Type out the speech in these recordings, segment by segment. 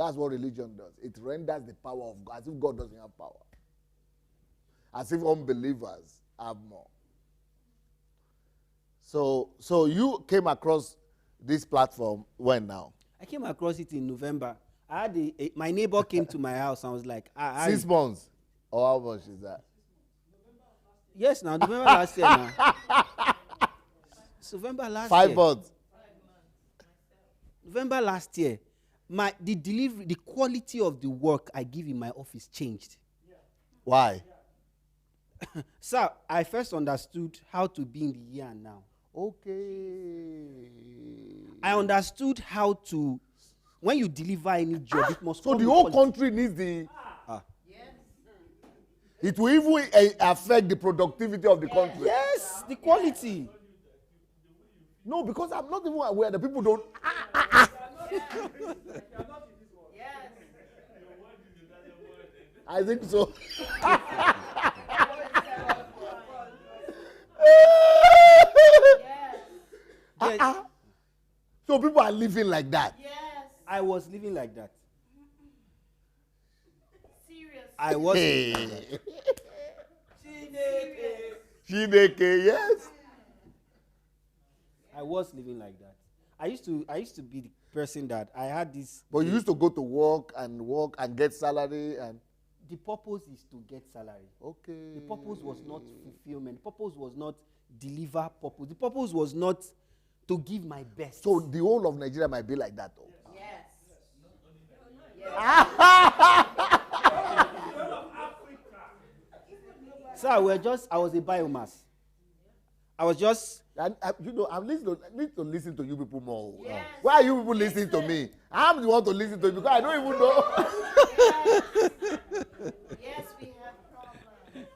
That's what religion does. It renders the power of God, as if God doesn't have power. As if unbelievers have more. So you came across this platform when now? I came across it in November. I had my neighbor came to my house and was like, 6 months? Or how much is that? Yes, now November last year now. It's November last 5 year. months. November last year. The delivery, the quality of the work I give in my office changed. Why? Sir, I first understood how to be in the here and now. Okay. I understood how to, when you deliver any job, it must So come the with whole quality. country needs the... It will even affect the productivity of the country. Yes, the quality. No, because I'm not even aware that people don't... I think so. So people are living like that. Yes. I was living like that. Serious. I was Hey. living like that. Chineke, yes. I was living like that. I used to be the person that I had this. But you used to go to work and get salary and... The purpose is to get salary. Okay. The purpose was not fulfillment. The purpose was not deliver purpose. The purpose was not to give my best. So the whole of Nigeria might be like that, though. Yes. So I was a biomass. I was just... And I need to listen to you people more. Yes. Why are you people listening to me? I'm the one to listen to you because I don't even know. Yes, we have problems.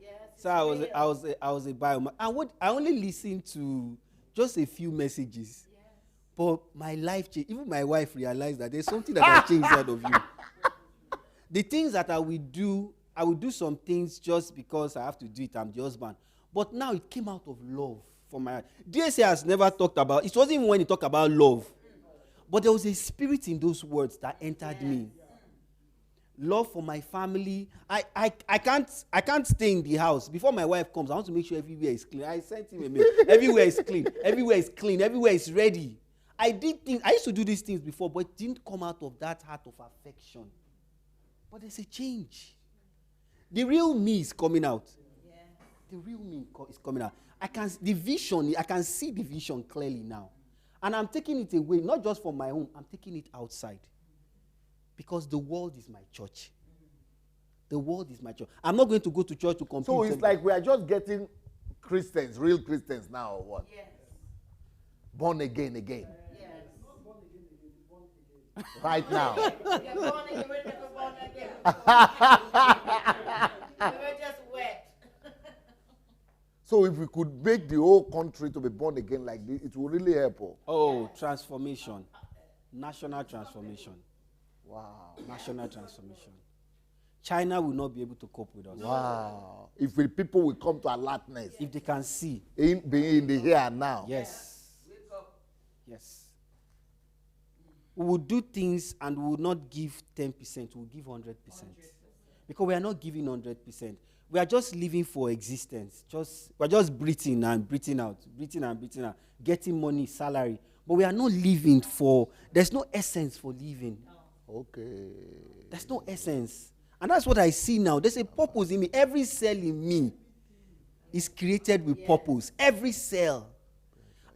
Yes. So I was a biomass. I only listened to just a few messages. Yes. But my life changed. Even my wife realized that there's something that has changed inside of you. The things that I will do some things just because I have to do it. I'm the husband. But now it came out of love for my... DSA has never talked about... It wasn't even when he talked about love. But there was a spirit in those words that entered me. Love for my family. I can't stay in the house. Before my wife comes, I want to make sure everywhere is clean. I sent him a mail. Everywhere is clean. Everywhere is clean. Everywhere is ready. I used to do these things before, but it didn't come out of that heart of affection. But there's a change. The real me is coming out. The real me is coming out. I can see the vision clearly now. And I'm taking it away, not just from my home, I'm taking it outside. Because the world is my church. The world is my church. I'm not going to go to church to compete. So it's like we are just getting Christians, real Christians now or what? Yes. Born again. Yes. Right now. You're born again. We're never born again. We were just wet. So if we could make the whole country to be born again like this, it will really help. Oh, transformation. National transformation. Wow. National transformation. China will not be able to cope with us. Wow. If people will come to alertness, If they can see. being in the here and now. Yes. Yes. We will do things and we will not give 10%, we will give 100%. Because we are not giving 100%. We are just living for existence. We're just breathing and breathing out, getting money, salary. But we are not living there's no essence for living. Okay. There's no essence. And that's what I see now. There's a purpose in me. Every cell in me is created with purpose. Every cell.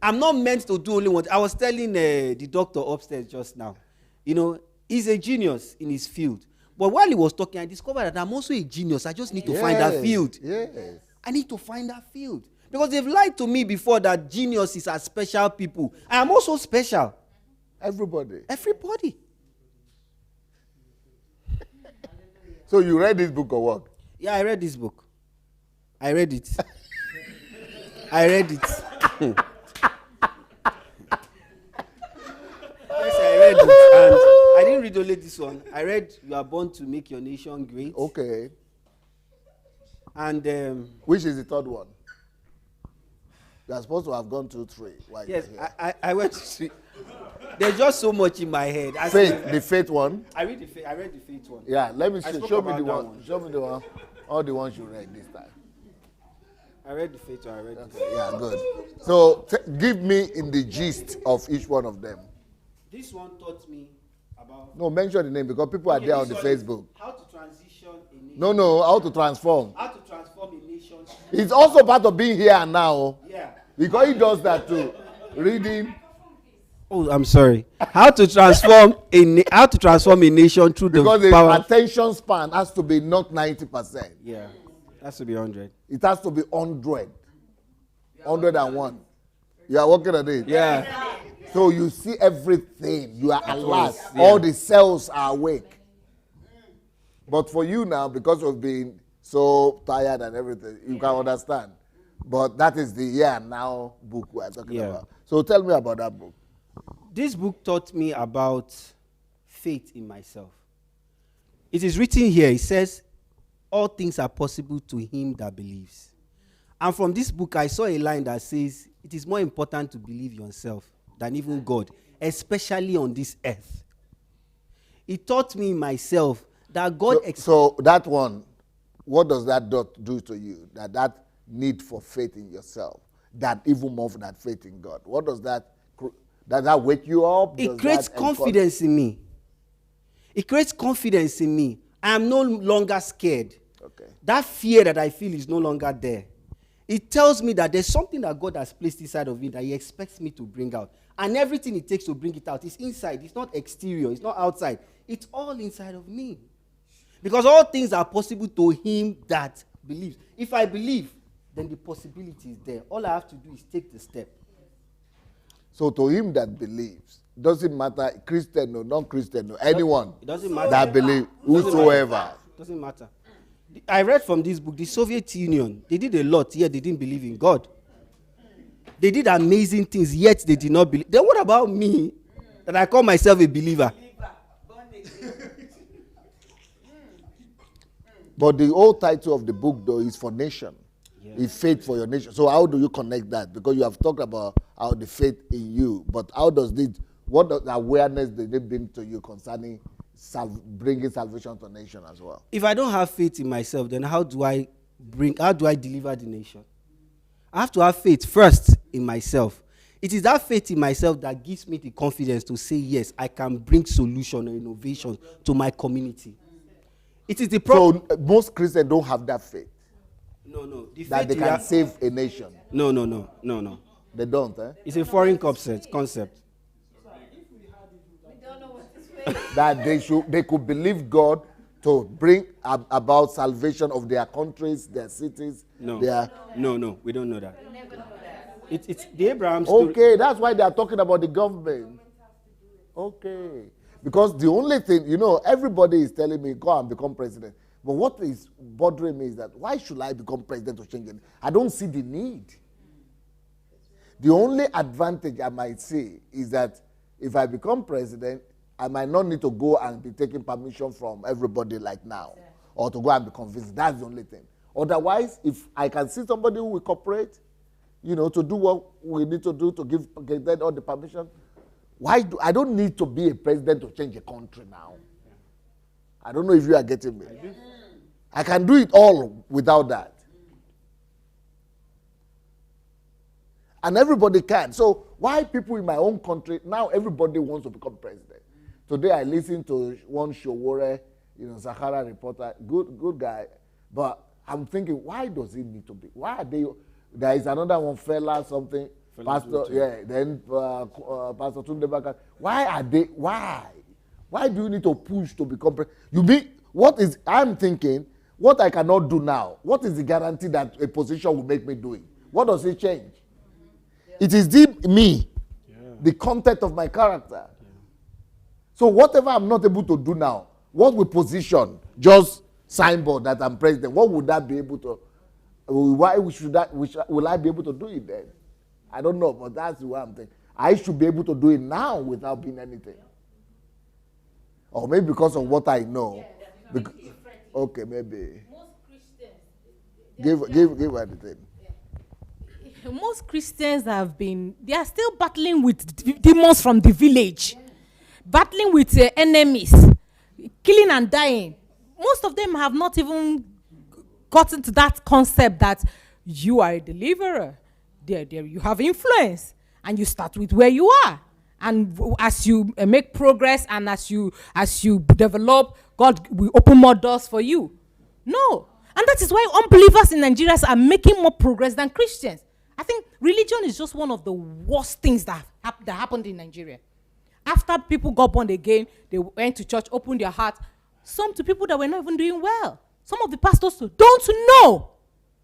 I'm not meant to do only one. I was telling the doctor upstairs just now. He's a genius in his field. But while he was talking, I discovered that I'm also a genius. I just need to find that field. Yes. I need to find that field. Because they've lied to me before that geniuses are special people. I am also special. Everybody. Everybody. So you read this book or what? Yeah, I read this book. I read it. I read it. Yes, I read it. And I didn't read only this one. I read You Are Born to Make Your Nation Great. Okay. And which is the third one? You are supposed to have gone to 3. Why yes, I went to There's just so much in my head. Faith, the faith one. I read the faith one. Yeah, let me I see. spoke Show me about the that one. one. Show me the one. All the ones you read this time. I read the faith one. I read the faith. Yeah, good. So give me in the gist of each one of them. This one taught me about. No, mention the name because people are there on the this one is Facebook. How to transition a nation. No, how to transform. How to transform a nation. It's also part of being here and now. Yeah. Because he does that too. Reading. Oh, I'm sorry. How to transform a nation through Because the the power. attention span has to be not 90%. Yeah, has to be 100. It has to be 100. 101. You are working on it. Yeah. So you see everything. You are alert. Yeah. All the cells are awake. But for you now, because of being so tired and everything, you can understand. But that is the here and now book we are talking about. So tell me about that book. This book taught me about faith in myself. It is written here. It says, all things are possible to him that believes. And from this book, I saw a line that says, it is more important to believe yourself than even God, especially on this earth. It taught me myself that God... So that one, what does that do to you? That need for faith in yourself, that even more for that faith in God. What does that wake you up? It creates confidence in me. It creates confidence in me. I am no longer scared. Okay. That fear that I feel is no longer there. It tells me that there's something that God has placed inside of me that he expects me to bring out. And everything it takes to bring it out is inside. It's not exterior. It's not outside. It's all inside of me. Because all things are possible to him that believes. If I believe, then the possibility is there. All I have to do is take the step. So to him that believes, doesn't matter Christian or non-Christian or anyone It doesn't matter. that believes, whosoever. Doesn't matter. I read from this book, the Soviet Union, they did a lot, yet they didn't believe in God. They did amazing things, yet they did not believe. Then what about me, that I call myself a believer? But the whole title of the book, though, is for nation. Yeah. It's faith for your nation. So how do you connect that? Because you have talked about how the faith in you, but how does this, what awareness did they bring to you concerning bringing salvation to a nation as well? If I don't have faith in myself, then how do I deliver the nation? I have to have faith first in myself. It is that faith in myself that gives me the confidence to say, yes, I can bring solution and innovation to my community. It is the problem. So most Christians don't have that faith. No. The That faith they can save a nation. No. They don't, eh? It's a foreign concept. We don't know what this faith. That they could believe God to bring about salvation of their countries, their cities. No, their... no, we don't know that. We never know that. It's the Abraham story. Okay, that's why they are talking about the government. Okay. Because the only thing, everybody is telling me, go and become president. But what is bothering me is that, why should I become president to change it? I don't see the need. The only advantage I might see is that if I become president, I might not need to go and be taking permission from everybody like now, or to go and be convinced. That's the only thing. Otherwise, if I can see somebody who will cooperate, to do what we need to do to get them all the permission, I don't need to be a president to change a country now. I don't know if you are getting me. I can do it all without that. And everybody can. So why people in my own country, now everybody wants to become president. Today I listened to one Showore, Sahara reporter, good guy. But I'm thinking, why does he need to be? Why are they? There is another one, something. Pastor, then Pastor Tunde Baka. Why are they? Why? Why do you need to push to become president? I'm thinking, what I cannot do now, what is the guarantee that a position will make me do it? What does it change? It is the content of my character. So whatever I'm not able to do now, what will position, just signboard that I'm president, what would that be able to, why will I be able to do it then? I don't know, but that's what I'm thinking. I should be able to do it now without being anything. Or maybe because of what I know. Okay, maybe. Most Christians. Give her the thing. most Christians they are still battling with demons from the village, battling with enemies, killing and dying. Most of them have not even gotten to that concept that you are a deliverer. There you have influence, and you start with where you are. And as you make progress and as you develop, God will open more doors for you. No. And that is why unbelievers in Nigeria are making more progress than Christians. I think religion is just one of the worst things that happened in Nigeria. After people got born again, they went to church, opened their heart. Some to people that were not even doing well. Some of the pastors don't know.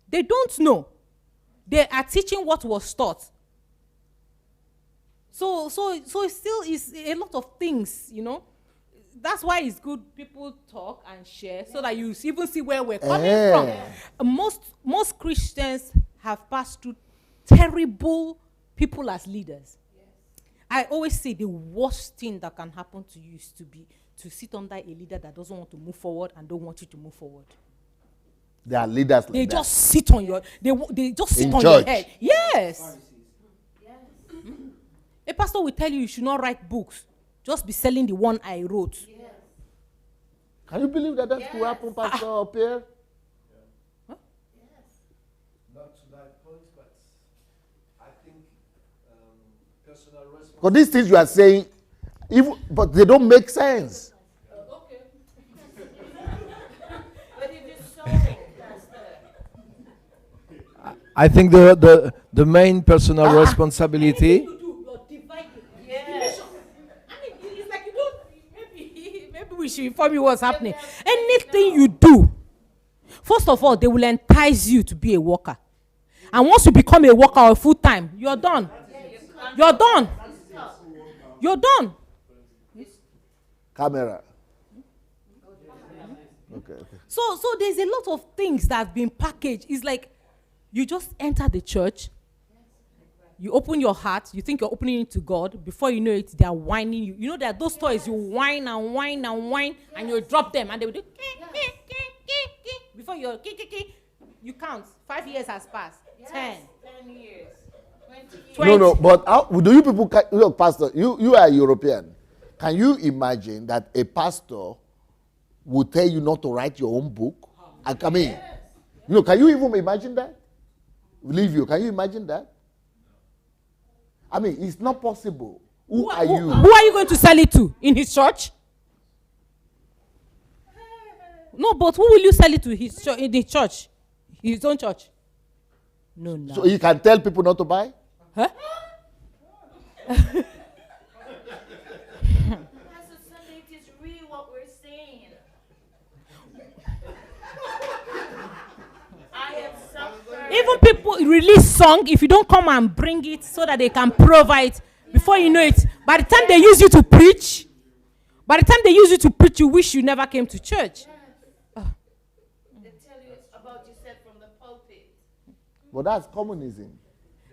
They don't know. They are teaching what was taught. So it still is a lot of things, you know. That's why it's good people talk and share so that you even see where we're coming from. Most Christians have passed through terrible people as leaders. Yes. I always say the worst thing that can happen to you is to sit under a leader that doesn't want to move forward and don't want you to move forward. There are leaders like they that. Just sit on your they just sit in on church. your head. Yes. A pastor will tell you should not write books. Just be selling the one I wrote. Yes. Can you believe that could happen, Pastor Pierre? Huh? Yes. Not to that point, but I think personal responsibility. Because these things you are saying, but they don't make sense. Okay. But it is so, Pastor. I think the main personal responsibility. We should inform you what's happening. Anything you do, first of all, they will entice you to be a worker. And once you become a worker or full time, you're done. You're done. You're done. Camera. Okay. So there's a lot of things that have been packaged. It's like you just enter the church. You open your heart, you think you're opening it to God. Before you know it, they are whining you. You know that those toys, you whine and whine and whine, and you drop them, and they will do before you count. 5 years has passed. Yes. 10 years. 20 years. No, but how, do you people, look, Pastor, you are European. Can you imagine that a pastor would tell you not to write your own book? I mean, can you even imagine that? Leave you. Can you imagine that? I mean, it's not possible. Who are you? Who are you going to sell it to? In his church? No, but who will you sell it to? In the church? His own church? No. So he can tell people not to buy? Huh? Pastor Sunday, it is really what we're saying. I have suffered. Even people release song, if you don't come and bring it so that they can provide, before you know it, by the time they use you to preach, you wish you never came to church. They tell you about yourself from the pulpit. But that's communism.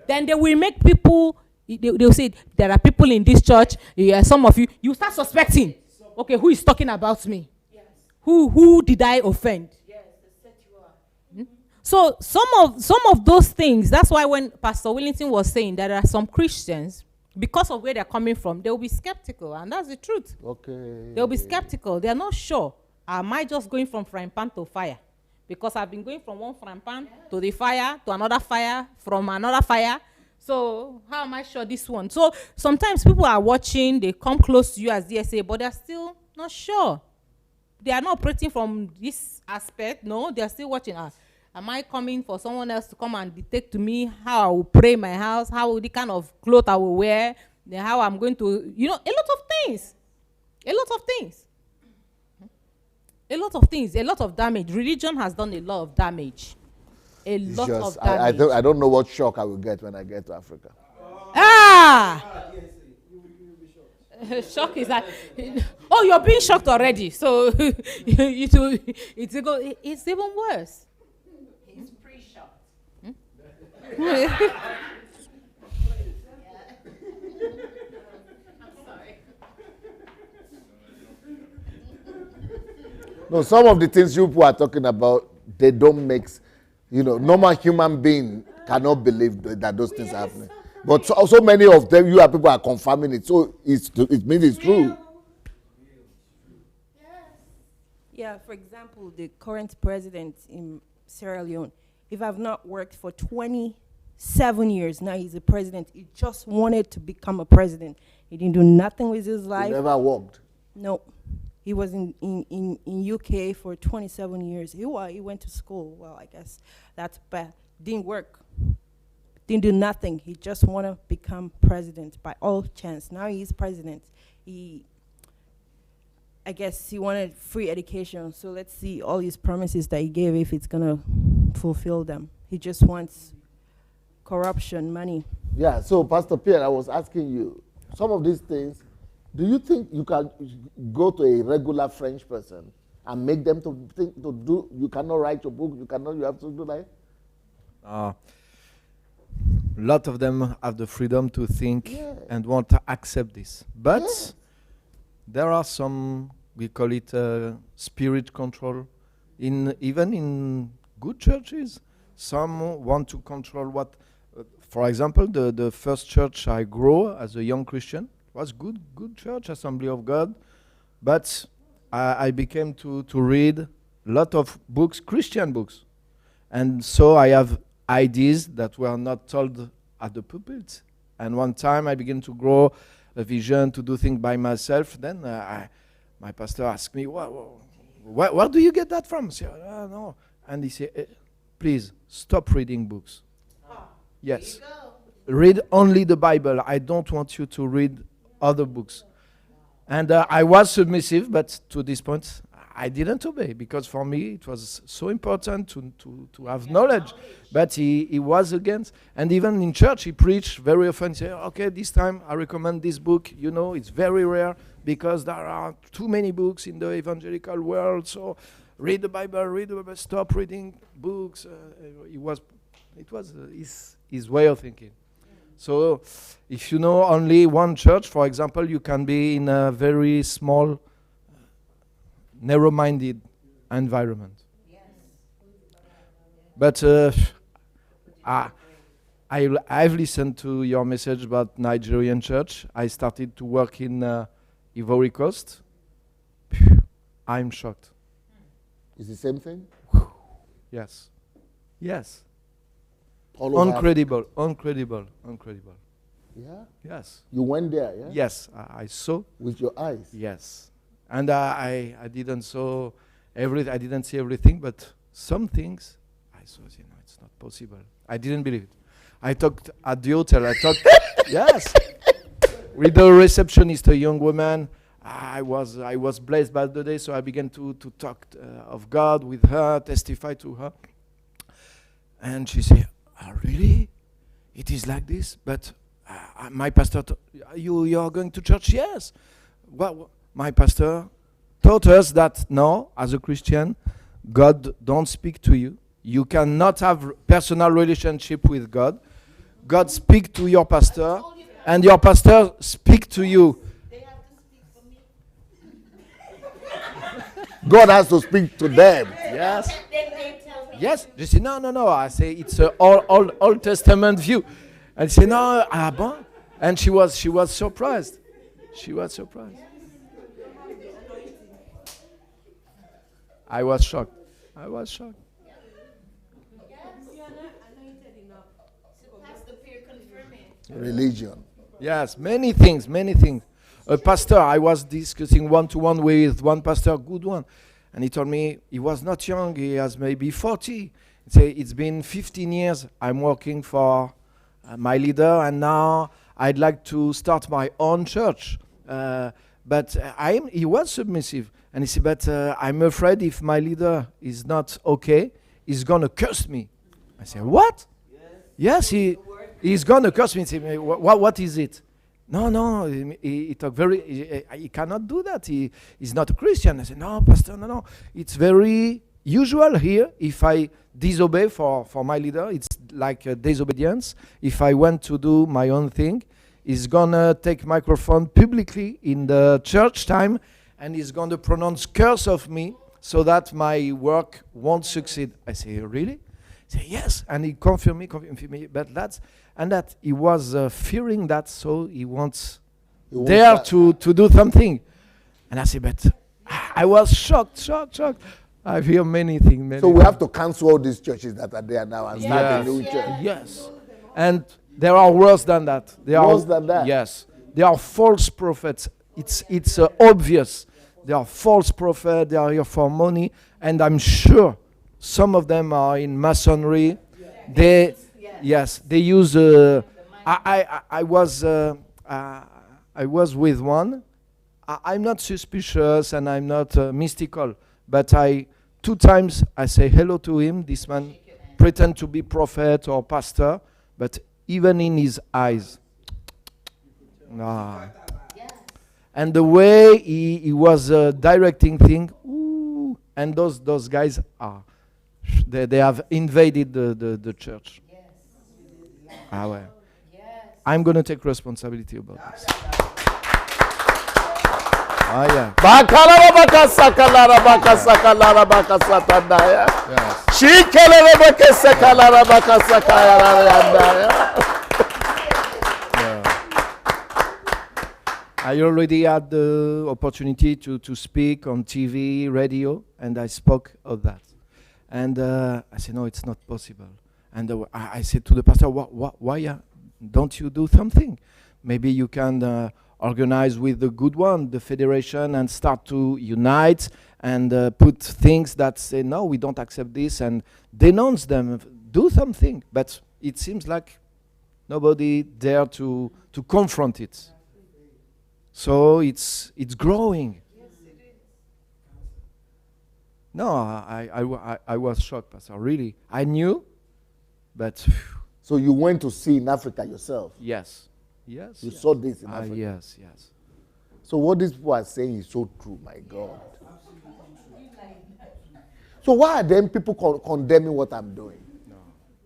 Then they will make people, they'll say, there are people in this church, some of you start suspecting. Okay, who is talking about me? Yes. Who did I offend? Yes, they set you up. So some of those things, that's why when Pastor Willington was saying that there are some Christians, because of where they're coming from, they'll be skeptical, and that's the truth. Okay. They'll be skeptical. They're not sure. Am I just going from frying pan to fire? Because I've been going from one frying pan to the fire, to another fire, from another fire. So how am I sure this one? So sometimes people are watching, they come close to you as DSA, but they're still not sure. They are not operating from this aspect. No, they're still watching us. Am I coming for someone else to come and dictate to me how I will pray in my house, how the kind of clothes I will wear, then how I'm going to, a lot of things. A lot of damage. Religion has done a lot of damage. I don't know what shock I will get when I get to Africa. Shock is that. Oh, you're being shocked already. So it's even worse. He's pre-shocked. Hmm? No, some of the things you people are talking about, they don't make, normal human being cannot believe that those things are happening. But so many of them, you people are confirming it. So it means it's true. Yeah, for example, the current president in Sierra Leone, if I've not worked for 27 years, now he's a president. He just wanted to become a president. He didn't do nothing with his You life. never worked. No. He was in UK for 27 years. He went to school. Well, I guess that's bad. Didn't work. Didn't do nothing. He just want to become president by all chance. Now he's president. I guess he wanted free education. So let's see all his promises that he gave, if it's going to fulfill them. He just wants corruption, money. Yeah, so Pastor Pierre, I was asking you, some of these things, do you think you can go to a regular French person and make them to think to do, you cannot write your book, you have to do that? A lot of them have the freedom to think Yeah. and want to accept this. But Yeah. there are some, we call it spirit control, even in good churches. Some want to control what, for example, the first church I grew as a young Christian was good church, Assembly of God. But I became to read a lot of books, Christian books. And so I have ideas that were not told at the pulpit. And one time I began to grow a vision to do things by myself. Then my pastor asked me, where do you get that from? I said, no. And he said, please stop reading books. Yes. Read only the Bible. I don't want you to read other books. And I was submissive, but to this point, I didn't obey, because for me it was so important to have knowledge. But he was against. And even in church, he preached very often. He said, okay, this time I recommend this book. You know, it's very rare because there are too many books in the evangelical world. So read the Bible, stop reading books. It was his way of thinking. So if you know only one church, for example, you can be in a very small, narrow-minded environment. Yes. But I've listened to your message about Nigerian church. I started to work in Ivory Coast. I'm shocked. It's the same thing? Yes. Yes. All over Incredible. Yeah? Yes. You went there, yeah? Yes, I saw. With your eyes? Yes. And I didn't saw I didn't see everything, but some things I saw. It's not possible. I didn't believe it. I talked at the hotel. Yes, with the receptionist, a young woman. I was blessed by the day, so I began to talk of God with her, testify to her, and she said, "Really? It is like this?" But my pastor, you are going to church? Yes. Well, my pastor taught us that no, as a Christian, God don't speak to you. You cannot have personal relationship with God. God speak to your pastor, and your pastor speak to you. They have to speak for me. God has to speak to them. Yes. Then they tell me. Yes. They say, no. I say, it's an Old Testament view. And say, no, bon? And she was surprised. She was surprised. I was shocked. Pastor Pierre confirming. Religion. Yes, many things. A pastor, I was discussing one-to-one with one pastor, good one. And he told me he was not young, he has maybe 40. He said, it's been 15 years I'm working for my leader, and now I'd like to start my own church. But he was submissive. And he said, but I'm afraid if my leader is not okay, he's going to curse me. I said, what? Yes, he's going to curse me. He said, what is it? No, he talked he cannot do that. He's not a Christian. I said, no, Pastor, no. It's very usual here. If I disobey for my leader, it's like a disobedience. If I want to do my own thing, he's going to take microphone publicly in the church time, and he's going to pronounce curse of me so that my work won't succeed. I say, really? He Say yes, and he confirmed me. But that he was fearing that, so he wants there to do something. And I said, but I was shocked. I hear many things. So we have to cancel all these churches that are there now and start a new church. Yes. And there are worse than that. Worse than that? Yes. There are false prophets. It's obvious. There are false prophets. They are here for money. And I'm sure some of them are in masonry. They use. I was with one. I'm not suspicious and I'm not mystical, but 2 times I say hello to him. This man pretend to be prophet or pastor, but even in his eyes, and the way he was directing things, and those guys are, they have invaded the church. Well. I'm going to take responsibility about this. Yeah. I already had the opportunity to speak on TV, radio, and I spoke of that. And I said, no, it's not possible. And I said to the pastor, why don't you do something? Maybe you can organize with the good one, the federation, and start to unite and put things that say, no, we don't accept this, and denounce them, do something. But it seems like nobody dare to confront it. So it's growing. Yes, it is. No, I was shocked, Pastor. Really, I knew, but So you went to see in Africa yourself. yes. You saw this in Africa. Yes. So what these people are saying is so true, my God. So why are then people condemning what I'm doing?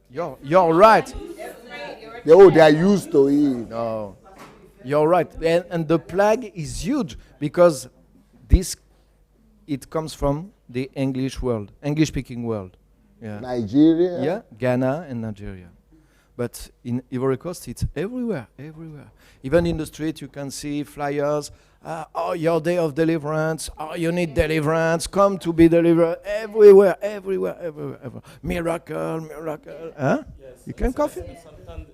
You're right. They are used to it. No, you're right. And the plague is huge because it comes from the English-speaking world. Yeah. Nigeria. Yeah, Ghana and Nigeria. But in Ivory Coast, it's everywhere. Even in the street, you can see flyers. Your day of deliverance. You need deliverance. Come to be delivered. Everywhere. Miracle. Huh? Yes. You can coffee? Sometimes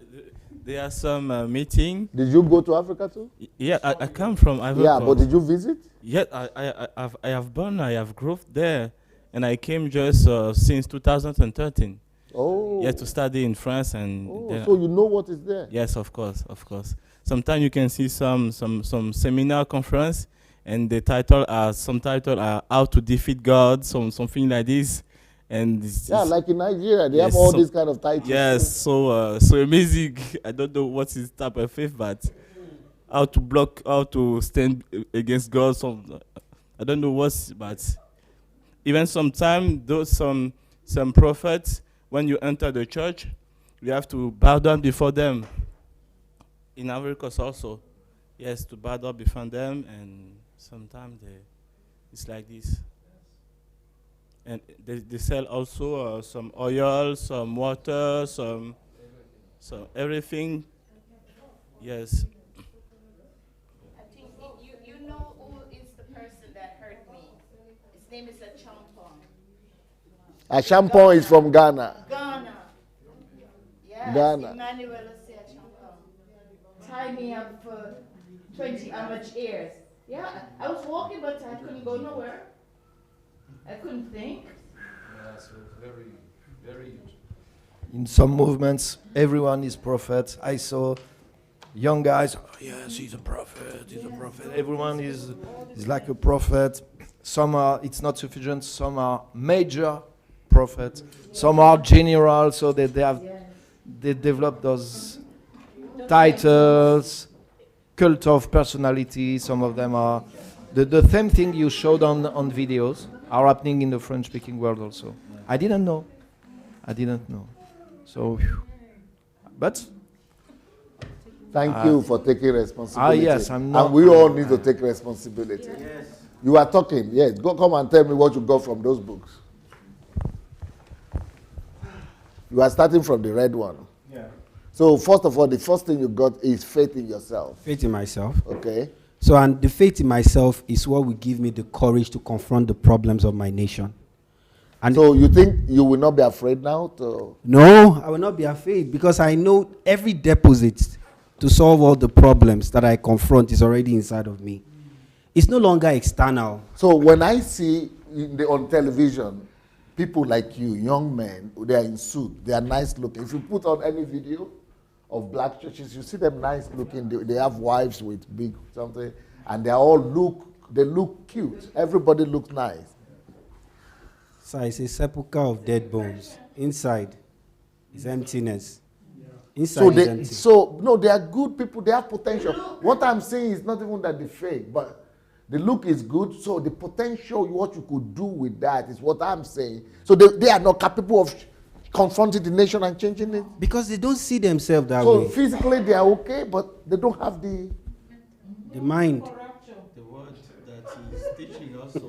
there are some meeting. Did you go to Africa too? Yeah, I come from Ivory Yeah, Coast. but did you visit? Yeah, I have born, I have grown there, and I came just since 2013. Oh. Yeah, to study in France and. Oh, so you know what is there? Yes, of course. Sometimes you can see some seminar conference, and the title are How to Defeat God, something like this, and like in Nigeria, they have all these kind of titles. Yes, so amazing. I don't know what is type of faith, but how to stand against God. I don't know but even sometimes those some prophets. When you enter the church, you have to bow down before them. In Ivory Coast also, yes, to bow down before them, and sometimes it's like this. And they sell also some oil, some water, some everything. Yes. I think you know who is the person that hurt me. His name is a Champon. Ashampon is from Ghana. Ghana. Yes, Ghana. Emmanuel Champon. Tied me up for 20 how much years. Yeah, I was walking, but I couldn't go nowhere. I couldn't think. Yeah, so very, very huge. In some movements, everyone is prophet. I saw young guys, yes, he's a prophet. Everyone is like a prophet. Some are, it's not sufficient. Some are major prophets. Some are general, so they develop those titles, cult of personality. Some of them are the same thing you showed on videos are happening in the French-speaking world also. I didn't know. So, but thank you for taking responsibility. Yes, I'm not. And we all need to take responsibility. Yes. You are talking. Yes, come and tell me what you got from those books. You are starting from the red one. Yeah. So first of all, the first thing you got is faith in yourself. Faith in myself. Okay. So, and the faith in myself is what will give me the courage to confront the problems of my nation. And So you think you will not be afraid now to? no, I will not be afraid because I know every deposit to solve all the problems that I confront is already inside of me. It's no longer external. So when I see on television, people like you, young men, they are in suit, they are nice looking. If you put on any video of black churches, you see them nice looking. They have wives with big something, and they look cute. Everybody looks nice. So it's a sepulchre of dead bones. Inside is emptiness. Inside is empty. So no, they are good people. They have potential. What I'm saying is not even that they fake, but the look is good. So the potential, what you could do with that is what I'm saying. So they are not capable of confronting the nation and changing it. Because they don't see themselves that So way. physically they are okay, but they don't have the mind. The word that he's teaching also.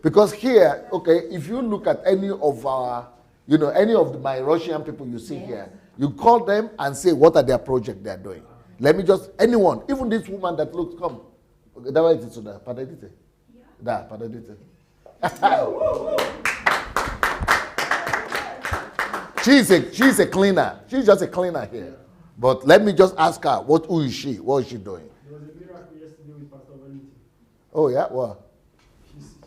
because here, okay, if you look at any of our, any of my Russian people you see here, you call them and say what are their projects they are doing. Let me just anyone, even this woman that looks come. Давайте сюда, подойдите. Да, подойдите. She's a cleaner. She's just a cleaner here. But let me just ask her, who is she? What is she doing? There was a miracle yesterday with Pastor Valenti. Oh yeah, what?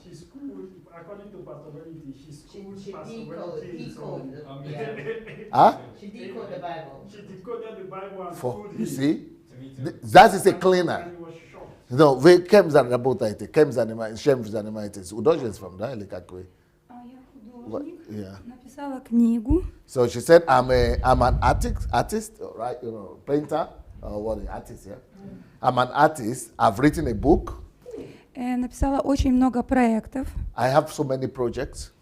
She's schooled, according to Pastor Valenti, she's schooled She Pastor decoded. Valenti. Huh? She decoded the Bible. She decoded the Bible and For schooled you him. see, that is a cleaner. And he was shocked. No, we came za работаете, кем занимаетесь? Удожец from да или как вы? Я What? художник, Yeah. написала книгу. So she said, I'm an artist, right? Painter, or what? Artist, yeah. I'm an artist. I've written a book. Написала очень много проектов. I have so many projects.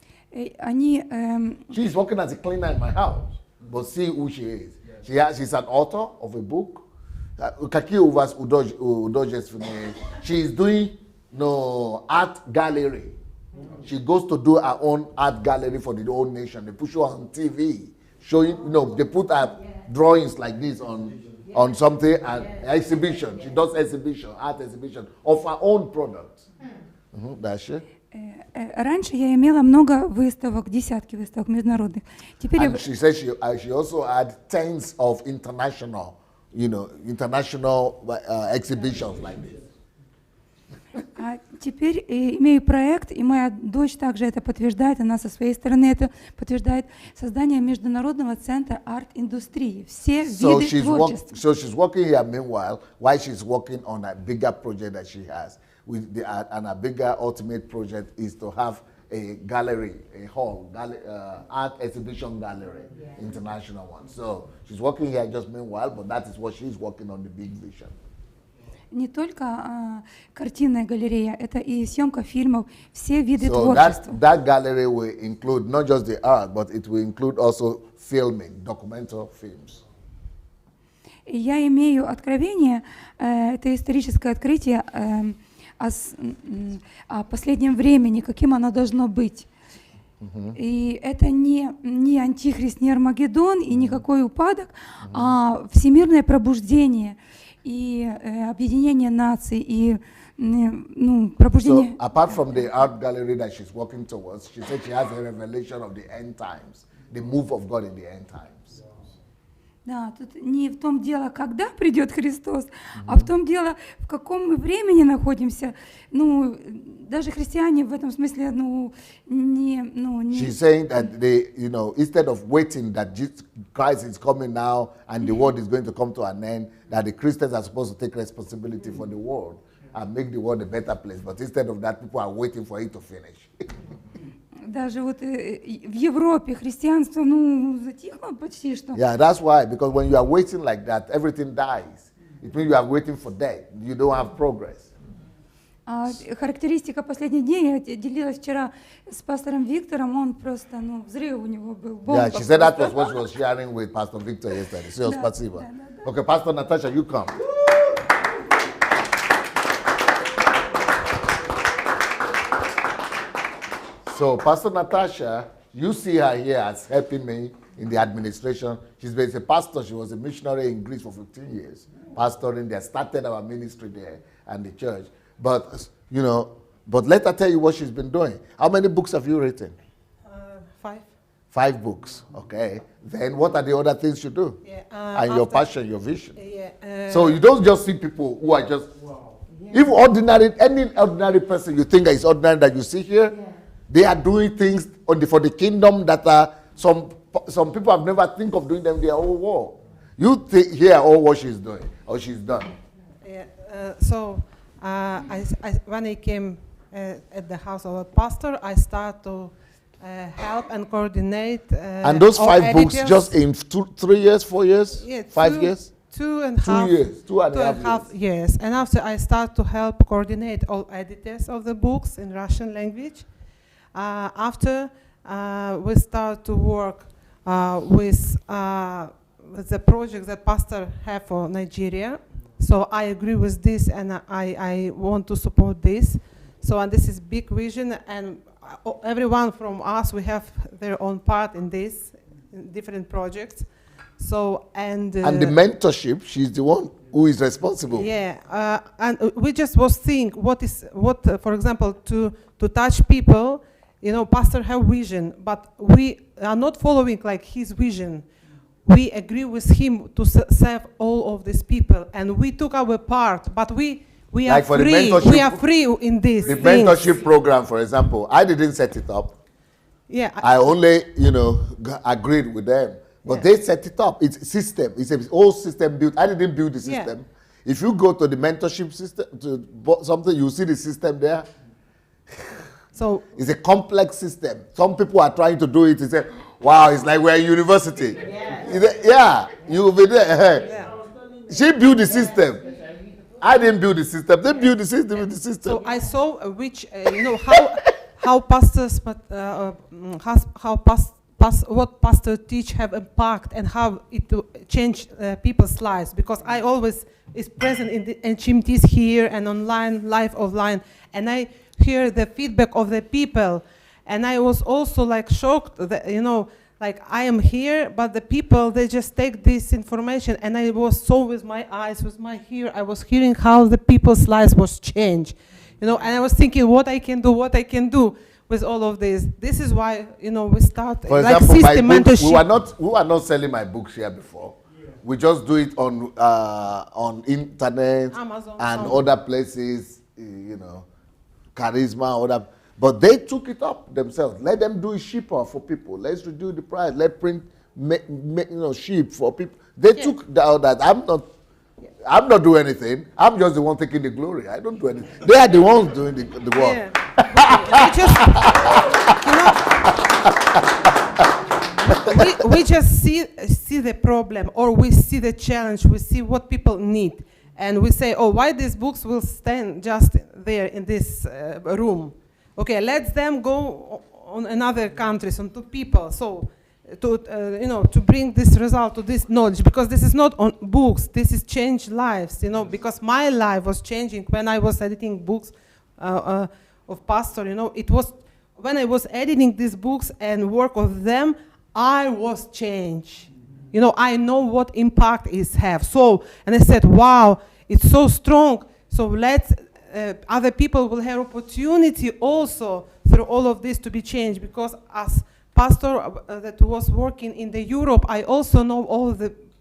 Они She's working as a cleaner in my house, but see who she is. She's an author of a book. Какие у вас художественные? She's doing art gallery. She goes to do her own art gallery for the whole nation. They push her on TV, showing, they put her drawings like this on something and exhibition. She does art exhibition of her own products. That's it. раньше я имела много выставок, десятки выставок международных. Теперь And she said she also had tens of international exhibitions like this. теперь имею проект, и моя дочь также это подтверждает, она со своей стороны это подтверждает, создание международного центра арт-индустрии. Все виды творчества. So she's working here meanwhile, while she's working on a bigger project that she has. And a bigger ultimate project is to have a gallery, a hall, art exhibition gallery, international one. So she's working here just meanwhile, but that is what she's working on, the big vision. Не только картинная галерея, это и съемка фильмов, все виды So творчества. that gallery will include not just the art, but it will include also filming, documental films. И я имею откровение, это историческое открытие о последнем времени, каким оно должно быть. И это не антихрист, не Армагеддон и никакой упадок, а всемирное пробуждение и объединение наций и пробуждение. So apart from the art gallery that she's working towards, she said she has a revelation of the end times, the move of God in the end times. Да, тут не в том дело, когда придет Христос, а в том дело, в каком мы времени находимся. Даже христиане в этом смысле, не. She's saying that instead of waiting that Christ is coming now and the world is going to come to an end, that the Christians are supposed to take responsibility for the world and make the world a better place. But instead of that, people are waiting for it to finish. Даже в Европе христианство, затихло почти что. Yeah, that's why, because when you are waiting like that, everything dies. It means you are waiting for death. You don't have progress. Характеристика последних дней, я делилась вчера с пастором Виктором, он просто, взрыв у него был. Yeah, she said that was what she was sharing with Pastor Victor yesterday. So, спасибо. Okay, Pastor Natasha, you come. So Pastor Natasha You see her here as helping me in the administration. She's been a pastor. She was a missionary in Greece for 15 years, pastoring there, started our ministry there and the church. But, you know, but let her tell you what she's been doing. How many books have you written? 5. 5 books, okay. Then what are the other things you do? Yeah, and your passion, your vision. Yeah, So you don't just see people who are just, if ordinary, any ordinary person you think is ordinary that you see here, they are doing things for the kingdom that are some people have never think of doing them in their whole world. You hear all what she's doing or she's done. Yeah, so when I came at the house of a pastor, I started to help and coordinate. And those 5 books editors. just in 3 years, 4 years, Yeah, 5 years? 2 and a half. 2 years, 2.5 years. Yes, and after I start to help coordinate all editors of the books in Russian language. After we start to work with the project that pastor have for Nigeria. So I agree with this, and I want to support this. So, and this is big vision, and everyone from us, we have their own part in this, in different projects. So, and the mentorship, she's the one who is responsible. Yeah, and we just was think for example, to touch people, you know, pastor have vision, but we are not following like his vision. We agree with him to serve all of these people, and we took our part, but we are Like for the free. mentorship- We are free in this. The mentorship program, for example, I didn't set it up. Yeah. I only, you know, agreed with them. But they set it up. It's a system. It's a whole system built. I didn't build the system. Yeah. If you go to the mentorship system, to something, you see the system there. So it's a complex system. Some people are trying to do it. They say, wow, it's like we're in university. Yeah, you'll be there. Yeah. She built the system. I didn't build the system. They built the system with the system. So I saw which, you know, how pastors, what pastor teach have impact and how it to change people's lives, because I always is present in the HMTs here and online, live offline, and I hear the feedback of the people, and I was also like shocked that, you know, like I am here, but the people, they just take this information, and I was so with my eyes, with my ear, I was hearing how the people's lives was changed, you know, and I was thinking what I can do with all of this. This is why, you know, we start For like example, system my book, mentorship. we were not selling my books here before. We just do it on internet, Amazon, and so. other places, you know, Charisma, other. But they took it up themselves. Let them do it cheaper for people. Let's reduce the price. Let's print, you know, cheap for people. They took that. I'm not doing anything. I'm just the one taking the glory. I don't do anything. They are the ones doing the work. Yeah. we just see the problem, or we see the challenge, we see what people need, and we say, oh, why these books will stand just there in this room? Okay, let them go on another countries, on to people, so to you know, to bring this result, to this knowledge, because this is not on books, this is change lives, you know, because my life was changing when I was editing books of pastor, you know, it was when I was editing these books and work of them, I was changed. You know, I know what impact it have. So, and I said, wow, it's so strong. So let's, other people will have opportunity also through all of this to be changed, because as pastor that was working in the Europe, I also know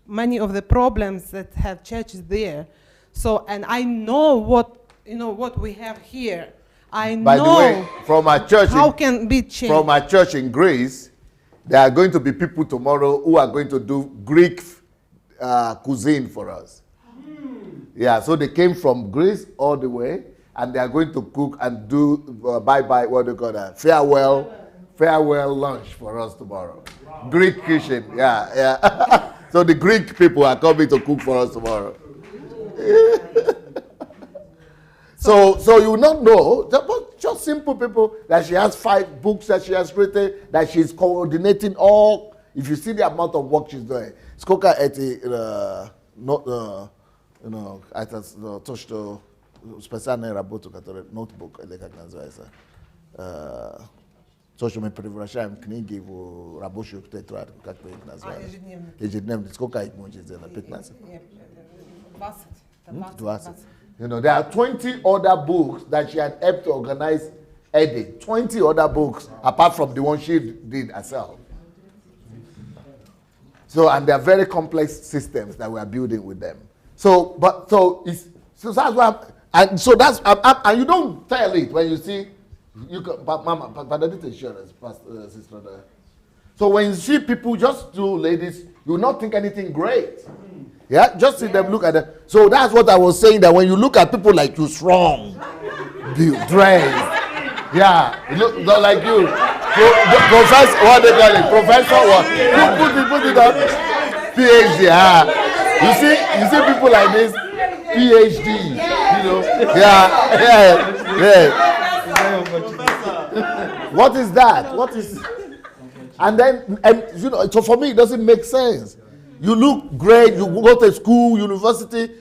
many of the problems that have churches there. So, and I know what, you know, what we have here. I By know the way, from our church, how can be changed. From our church in Greece, there are going to be people tomorrow who are going to do Greek cuisine for us. Yeah, so they came from Greece all the way, and they are going to cook and do bye-bye, what do you call that? Farewell lunch for us tomorrow. Wow. Greek kitchen, yeah. So the Greek people are coming to cook for us tomorrow. So you will not know, just simple people, that she has 5 books that she has written, that she's coordinating all. If you see the amount of work she's doing, skoka eti to što specijalne работу, которые notebook или как называется, То, что мы превращаем книги в рабочую тетрадь, как вы их назвали? Ежедневник. Сколько их можно сделать? 15? 20. You know, there are 20 other books that she had helped to organize edit. 20 other books, apart from the one she did herself. So, and they are very complex systems that we are building with them. So that's why, and so that's, and you don't tell it when you see, you can, Mama, Padadit insurance, sister. So when you see people, just two ladies, you will not think anything great. Yeah, just see them look at them. So that's what I was saying, that when you look at people like you, strong, dressed, yeah, not like you. Professor, what they call it? Professor, what? Put it up. PhD, You see people like this, PhD, you know. Yeah. What is that? What is? And then, you know, so for me, it doesn't make sense. You look great, you go to school, university.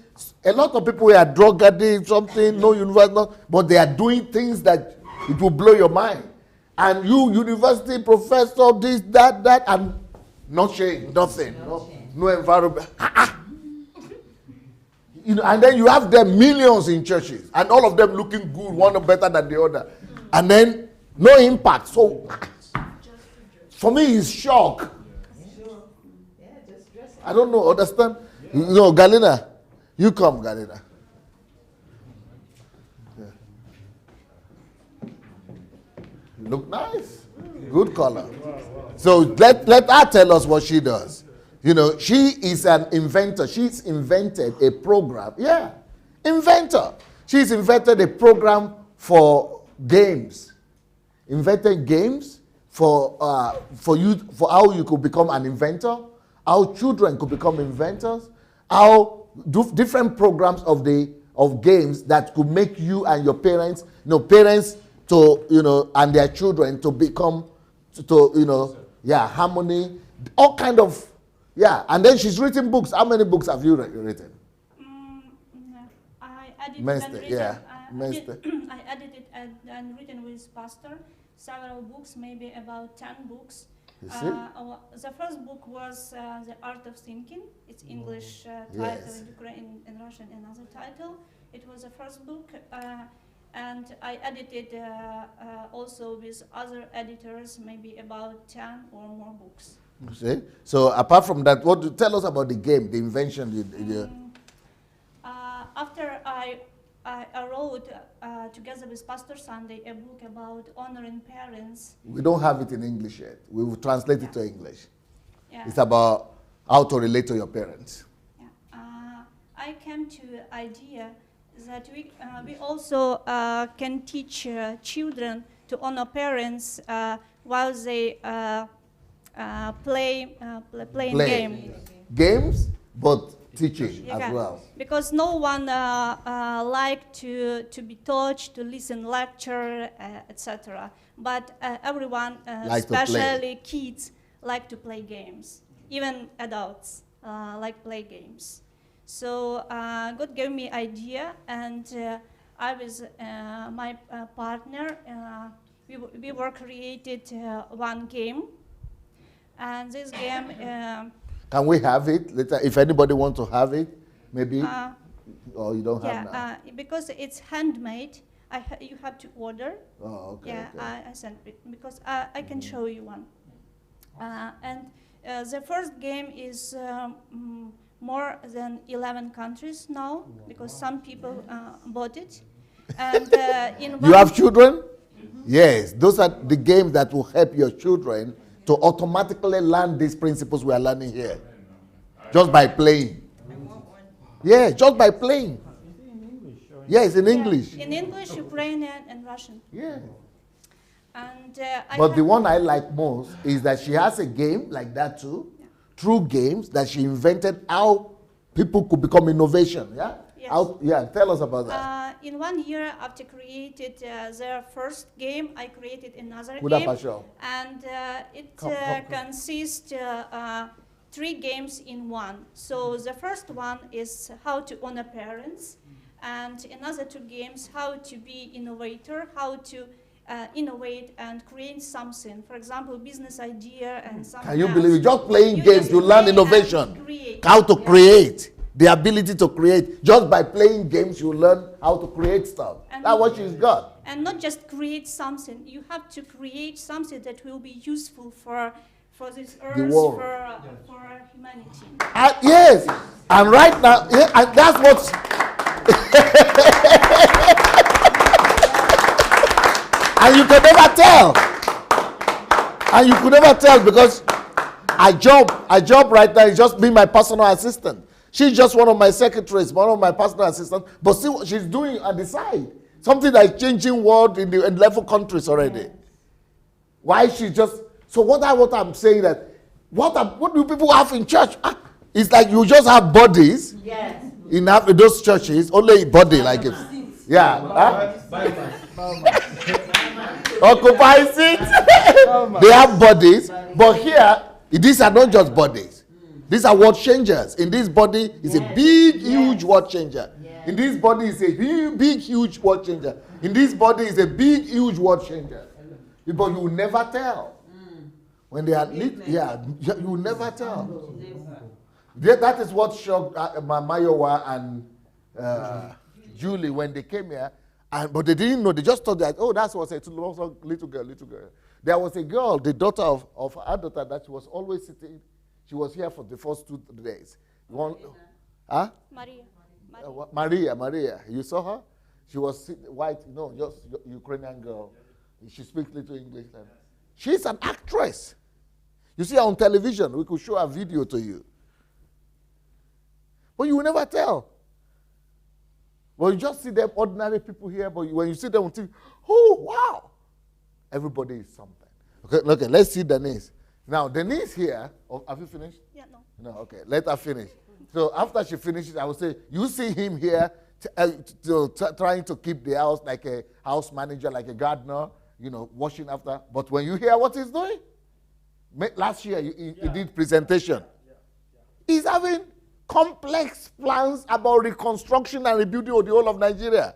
A lot of people are drug addicts, something, no university, but they are doing things that it will blow your mind. And you, university professor, this, that, and not change, nothing, no environment. You know, and then you have them millions in churches, and all of them looking good, one better than the other, and then no impact. So, for me, it's shock. I don't know, understand? No, Galina, you come, Galina. Look nice. Good color. So let her tell us what she does. You know, she is an inventor. She's invented a program. Yeah, inventor. She's invented a program for games. Invented games for how you could become an inventor, how children could become inventors, how different programs of games that could make you and your parents, to, you know, and their children to become, harmony, all kind of, and then she's written books. How many books have you written? I edited I edited and written with pastor several books, maybe about 10 books. You see? The first book was The Art of Thinking. It's English title, in Russian another title. It was the first book. And I edited also with other editors, maybe about 10 or more books. See? So apart from that, what do tell us about the game, the invention? After I wrote together with Pastor Sunday a book about honoring parents. We don't have it in English yet. We will translate it to English. Yeah. It's about how to relate to your parents. Yeah. I came to the idea that we also can teach children to honor parents while they playing games. Games, but teaching as well. Because no one like to be taught, to listen lecture, etc. But everyone, especially kids, like to play games. Even adults like play games. So God gave me idea, and I was my partner. We were created one game, and this game. Can we have it later? If anybody wants to have it, maybe, or you don't have now. Because it's handmade. You have to order. Oh, okay. Yeah, okay. I sent it because I can show you one. And the first game is. More than 11 countries now, because some people bought it. And you have children? Mm-hmm. Yes, those are the games that will help your children to automatically learn these principles we are learning here, just by playing. Yeah, just by playing. Yes, in English. In English, Ukrainian, and Russian. Yeah. And but the one I like most is that she has a game like that too. Through games that she invented, how people could become innovation. Yeah. Yes. Tell us about that. In 1 year after created their first game, I created another Good game, up, and it consists 3 games in one. So the first one is how to honor parents, and another 2 games how to be innovator, how to innovate and create something. For example, business idea and something. Can you else. believe it? Just playing games, you learn play innovation. and create. How to create. The ability to create. Just by playing games, you learn how to create stuff. And That's what she's got. And not just create something. You have to create something that will be useful for this earth, world. for humanity. Yes. And right now, yeah, and that's what's... And you can never tell. And you could never tell because I job right now is just being my personal assistant. She's just one of my secretaries, one of my personal assistants. But see what she's doing on the side. Something like changing world in the 11 countries already. Why she just... So what I'm saying that, what do people have in church? It's like you just have bodies in those churches, only body like it. Yeah. Occupy seats. They have bodies, but here, these are not just bodies. These are world changers. In this body is a big, huge world changer. In this body is a big, huge world changer. In this body is a big, huge world changer. But you will never tell. When they are lit, you will never tell. That is what shocked Mayowa and Julie when they came here. But they didn't know. They just thought that, oh, that was a little girl. There was a girl, the daughter of our daughter, that was always sitting. She was here for the first 2 days. Maria. You saw her? She was white, just Ukrainian girl. She speaks little English. She's an actress. You see her on television. We could show a video to you. But you will never tell. Well, you just see them ordinary people here, but when you see them, you think, oh, wow. Everybody is something. Okay, let's see Denise. Now, Denise here, have you finished? Yeah, no. No, okay, let her finish. So after she finishes, I will say, you see him here trying to keep the house like a house manager, like a gardener, washing after. But when you hear what he's doing, last year he did presentation. He's having complex plans about reconstruction and rebuilding of the whole of Nigeria.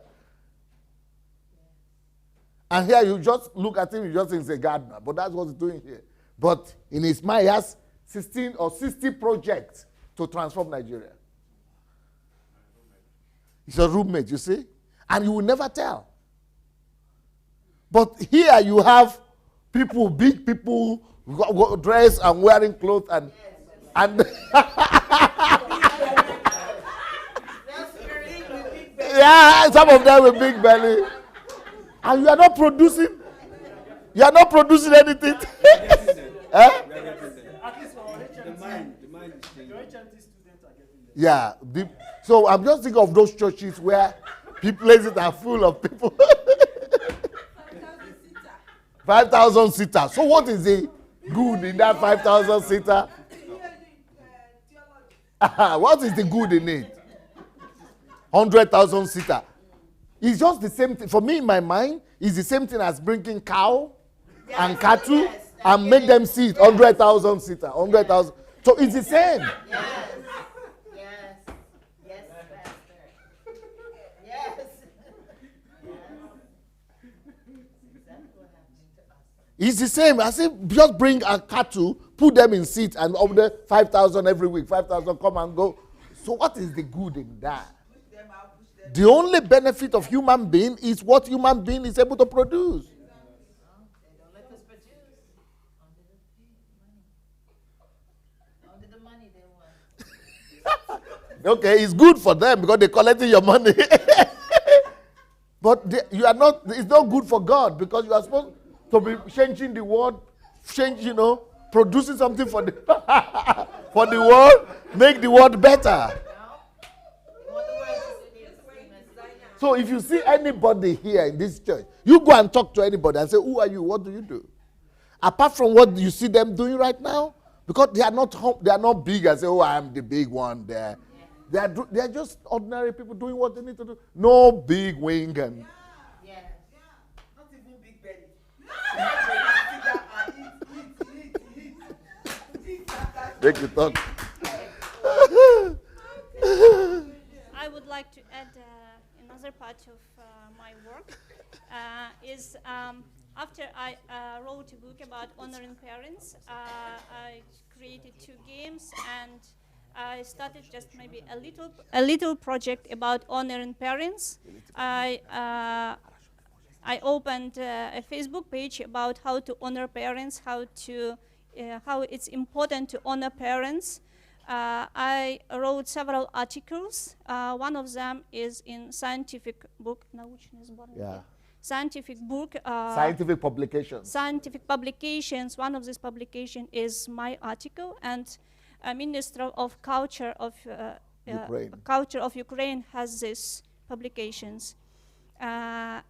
And here you just look at him, you just think he's a gardener, but that's what he's doing here. But in his mind, he has 16 or 60 projects to transform Nigeria. He's a roommate, you see? And you will never tell. But here you have people, big people, dressed and wearing clothes and yeah, some of them with big belly. And you are not producing. You are not producing anything. At least for HMT, your HMT students are getting there. Yeah. So I'm just thinking of those churches where places are full of people. 5,000 seaters. So what is the good in that 5,000 seater? What is the good in it? 100,000 seater. It's just the same thing. For me, in my mind, it's the same thing as bringing cow and cattle and make them sit 100,000 seater. 100,000. So it's the same. Yes, Pastor. Yes. It's the same. I say, just bring a cattle, put them in seats, and over there, 5,000 every week. 5,000 come and go. So what is the good in that? The only benefit of human being is what human being is able to produce. Okay, it's good for them because they're collecting your money. But it's not good for God because you are supposed to be changing the world, producing something for the for the world, make the world better. So if you see anybody here in this church, you go and talk to anybody and say, who are you? What do you do? Apart from what you see them doing right now, because they are not big and say, oh, I am the big one there. They are just ordinary people doing what they need to do. No big wing and... Yeah. Not even big belly. Make you talk. I would like to add another part of my work is after I wrote a book about honoring parents, I created 2 games, and I started just maybe a little project about honoring parents. I opened a Facebook page about how to honor parents, how it's important to honor parents. I wrote several articles. One of them is in scientific book, scientific book. Scientific publications. Scientific publications. One of these publications is my article, and Minister of Culture of Ukraine has these publications. One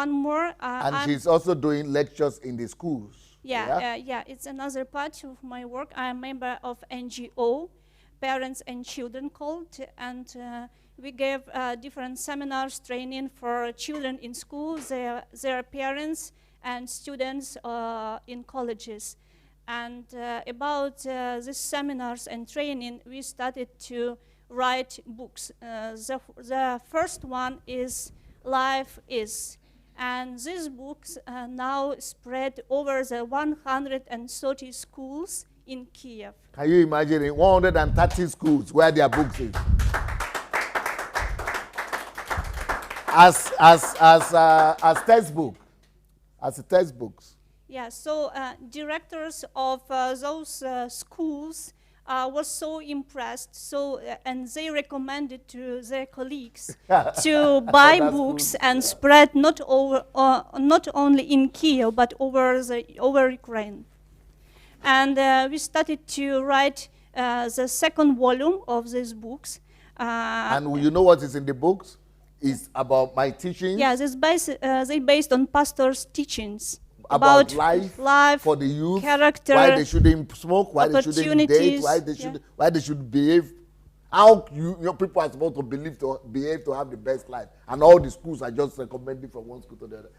more. And she's also doing lectures in the schools. Yeah, it's another part of my work. I'm a member of NGO, Parents and Children called, and we gave different seminars, training for children in schools, their parents and students in colleges. And about these seminars and training, we started to write books. The first one is Life Is. And these books now spread over the 130 schools in Kiev. Can you imagine it? 130 schools where their books is. As textbook. As textbooks. Yeah, so directors of those schools was so impressed, and they recommended to their colleagues to buy books and spread not only in Kiev but over Ukraine. And we started to write the second volume of these books. And you know what is in the books? It's about my teachings. Yeah, they based on pastors' teachings. About life for the youth, character, why they shouldn't smoke, why they shouldn't date, why they should behave, how your people are supposed to behave to have the best life, and all the schools are just recommending from one school to the other.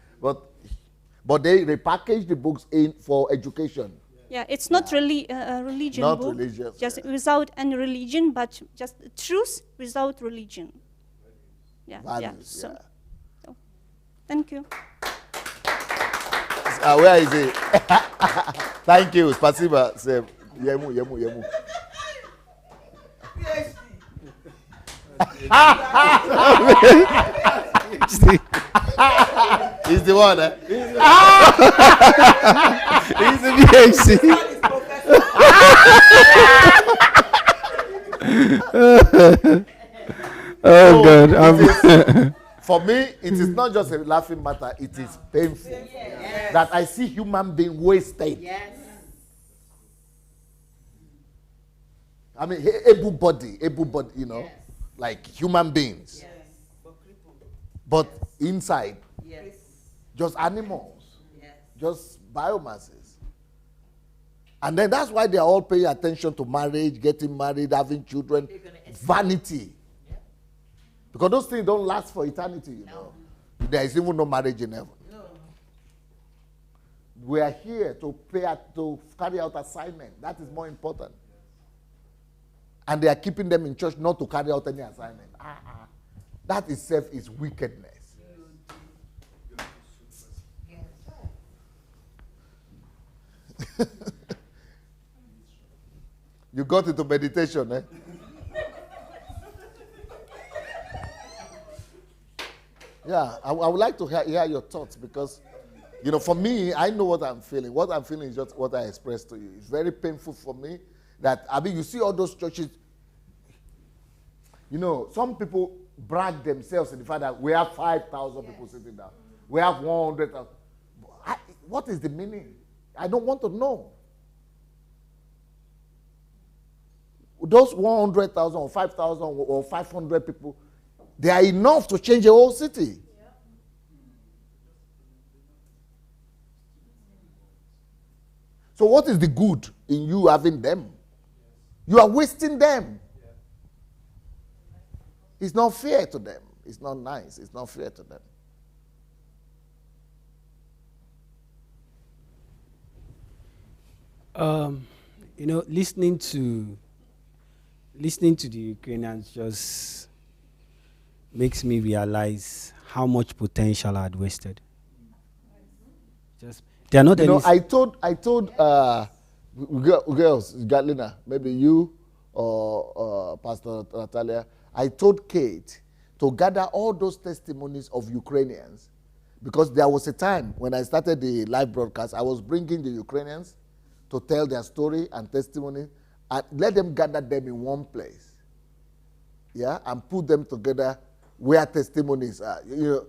But they repackage the books for education. Yeah, it's not really a religion not book, religious, just without any religion, but just truth without religion. Yeah, values, So, thank you. Where is it? Thank you. Spasiba. Yemu. He's the one. He's the PhD. Oh God. For me, it is not just a laughing matter, it is painful that I see human being wasted. Yes. I mean, able body, like human beings. Yes. But inside, Yes. just animals, Yes. just biomasses. And then that's why they are all paying attention to marriage, getting married, having children, vanity. Because those things don't last for eternity, you know. There is even no marriage in heaven. No. We are here to carry out assignment. That is more important. And they are keeping them in church not to carry out any assignment. That itself is wickedness. You got into meditation, eh? Yeah, I would like to hear your thoughts because, for me, I know what I'm feeling. What I'm feeling is just what I expressed to you. It's very painful for me that, you see all those churches, some people brag themselves in the fact that we have 5,000 people sitting down. We have 100,000. What is the meaning? I don't want to know. Those 100,000 or 5,000 or 500 people, they are enough to change a whole city. Yeah. So what is the good in you having them? You are wasting them. Yeah. It's not fair to them. It's not nice. It's not fair to them. Listening to the Ukrainians just makes me realize how much potential I had wasted. Just they are not. You know, I told girls, Gatlina, maybe you or Pastor Natalia, I told Kate to gather all those testimonies of Ukrainians, because there was a time when I started the live broadcast, I was bringing the Ukrainians to tell their story and testimony, and let them gather them in one place, yeah, and put them together where testimonies are. You know,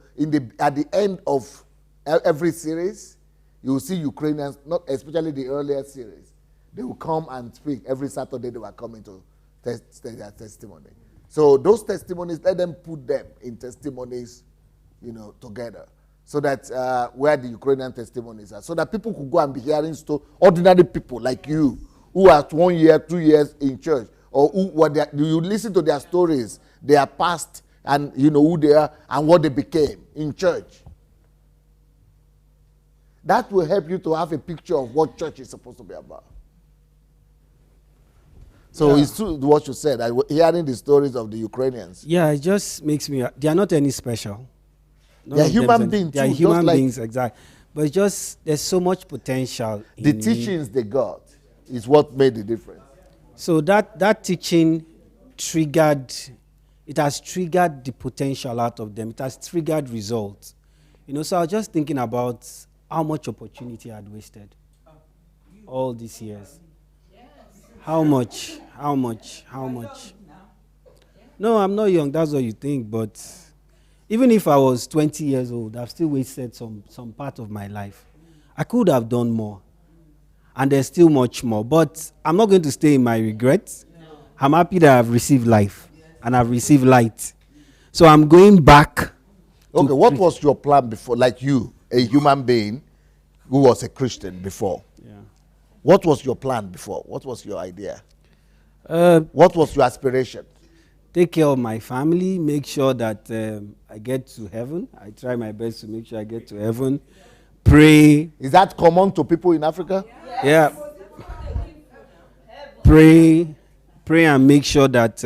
at the end of every series, you will see Ukrainians, not especially the earlier series, they will come and speak. Every Saturday they were coming to test their testimony. So those testimonies, let them put them in testimonies, you know, together, so that where the Ukrainian testimonies are, so that people could go and be hearing ordinary people like you, who are 1 year, 2 years in church, or you listen to their stories, their past, and you know who they are and what they became in church. That will help you to have a picture of what church is supposed to be about. So it's true what you said. Hearing the stories of the Ukrainians. Yeah, it just makes me. They are not any special. They're human beings. They are human beings, exactly. But it's just there's so much potential. The teachings they got is what made the difference. So that teaching triggered. It has triggered the potential out of them. It has triggered results. You know. So I was just thinking about how much opportunity I had wasted all these years. How much? No, I'm not young. That's what you think. But even if I was 20 years old, I've still wasted some part of my life. I could have done more. And there's still much more. But I'm not going to stay in my regrets. I'm happy that I've received life. And I've received light. So I'm going back. Okay, what was your plan before? Like you, a human being who was a Christian before. Yeah. What was your plan before? What was your idea? What was your aspiration? Take care of my family, make sure that I get to heaven. I try my best to make sure I get to heaven. Pray. Is that common to people in Africa? Yeah. Pray and make sure that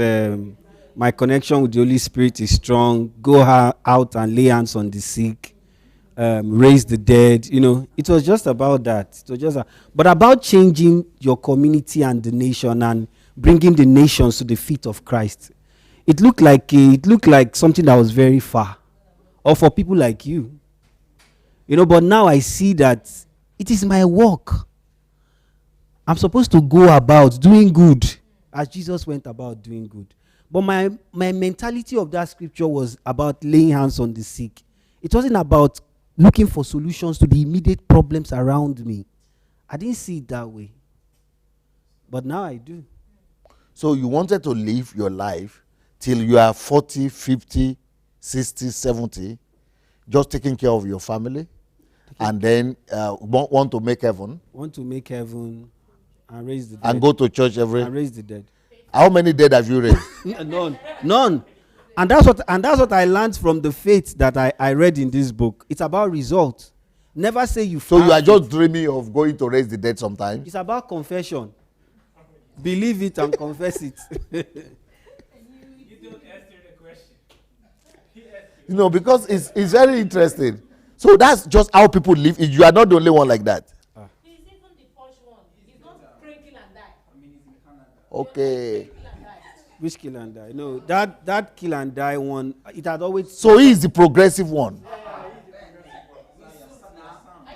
my connection with the Holy Spirit is strong. Go out and lay hands on the sick. Raise the dead. You know, it was just about that. It was just but about changing your community and the nation and bringing the nations to the feet of Christ. It looked like something that was very far, or for people like you. You know, but now I see that it is my work. I'm supposed to go about doing good as Jesus went about doing good. But my mentality of that scripture was about laying hands on the sick. It wasn't about looking for solutions to the immediate problems around me. I didn't see it that way. But now I do. So you wanted to live your life till you are 40, 50, 60, 70, just taking care of your family, and then want to make heaven. Want to make heaven and raise the dead. And go to church and raise the dead. How many dead have you raised? None. And that's what I learned from the faith that I read in this book. It's about results. Never say you. So you are just dreaming of going to raise the dead sometimes. It's about confession. Believe it and confess it. You don't answer the question. You know, because it's very interesting. So that's just how people live. You are not the only one like that. He's even the posh one. He's not praying kill and die. I mean, he's in Canada. Okay. Which kill and die? No, that kill and die one, it had always. So he is the progressive one. Are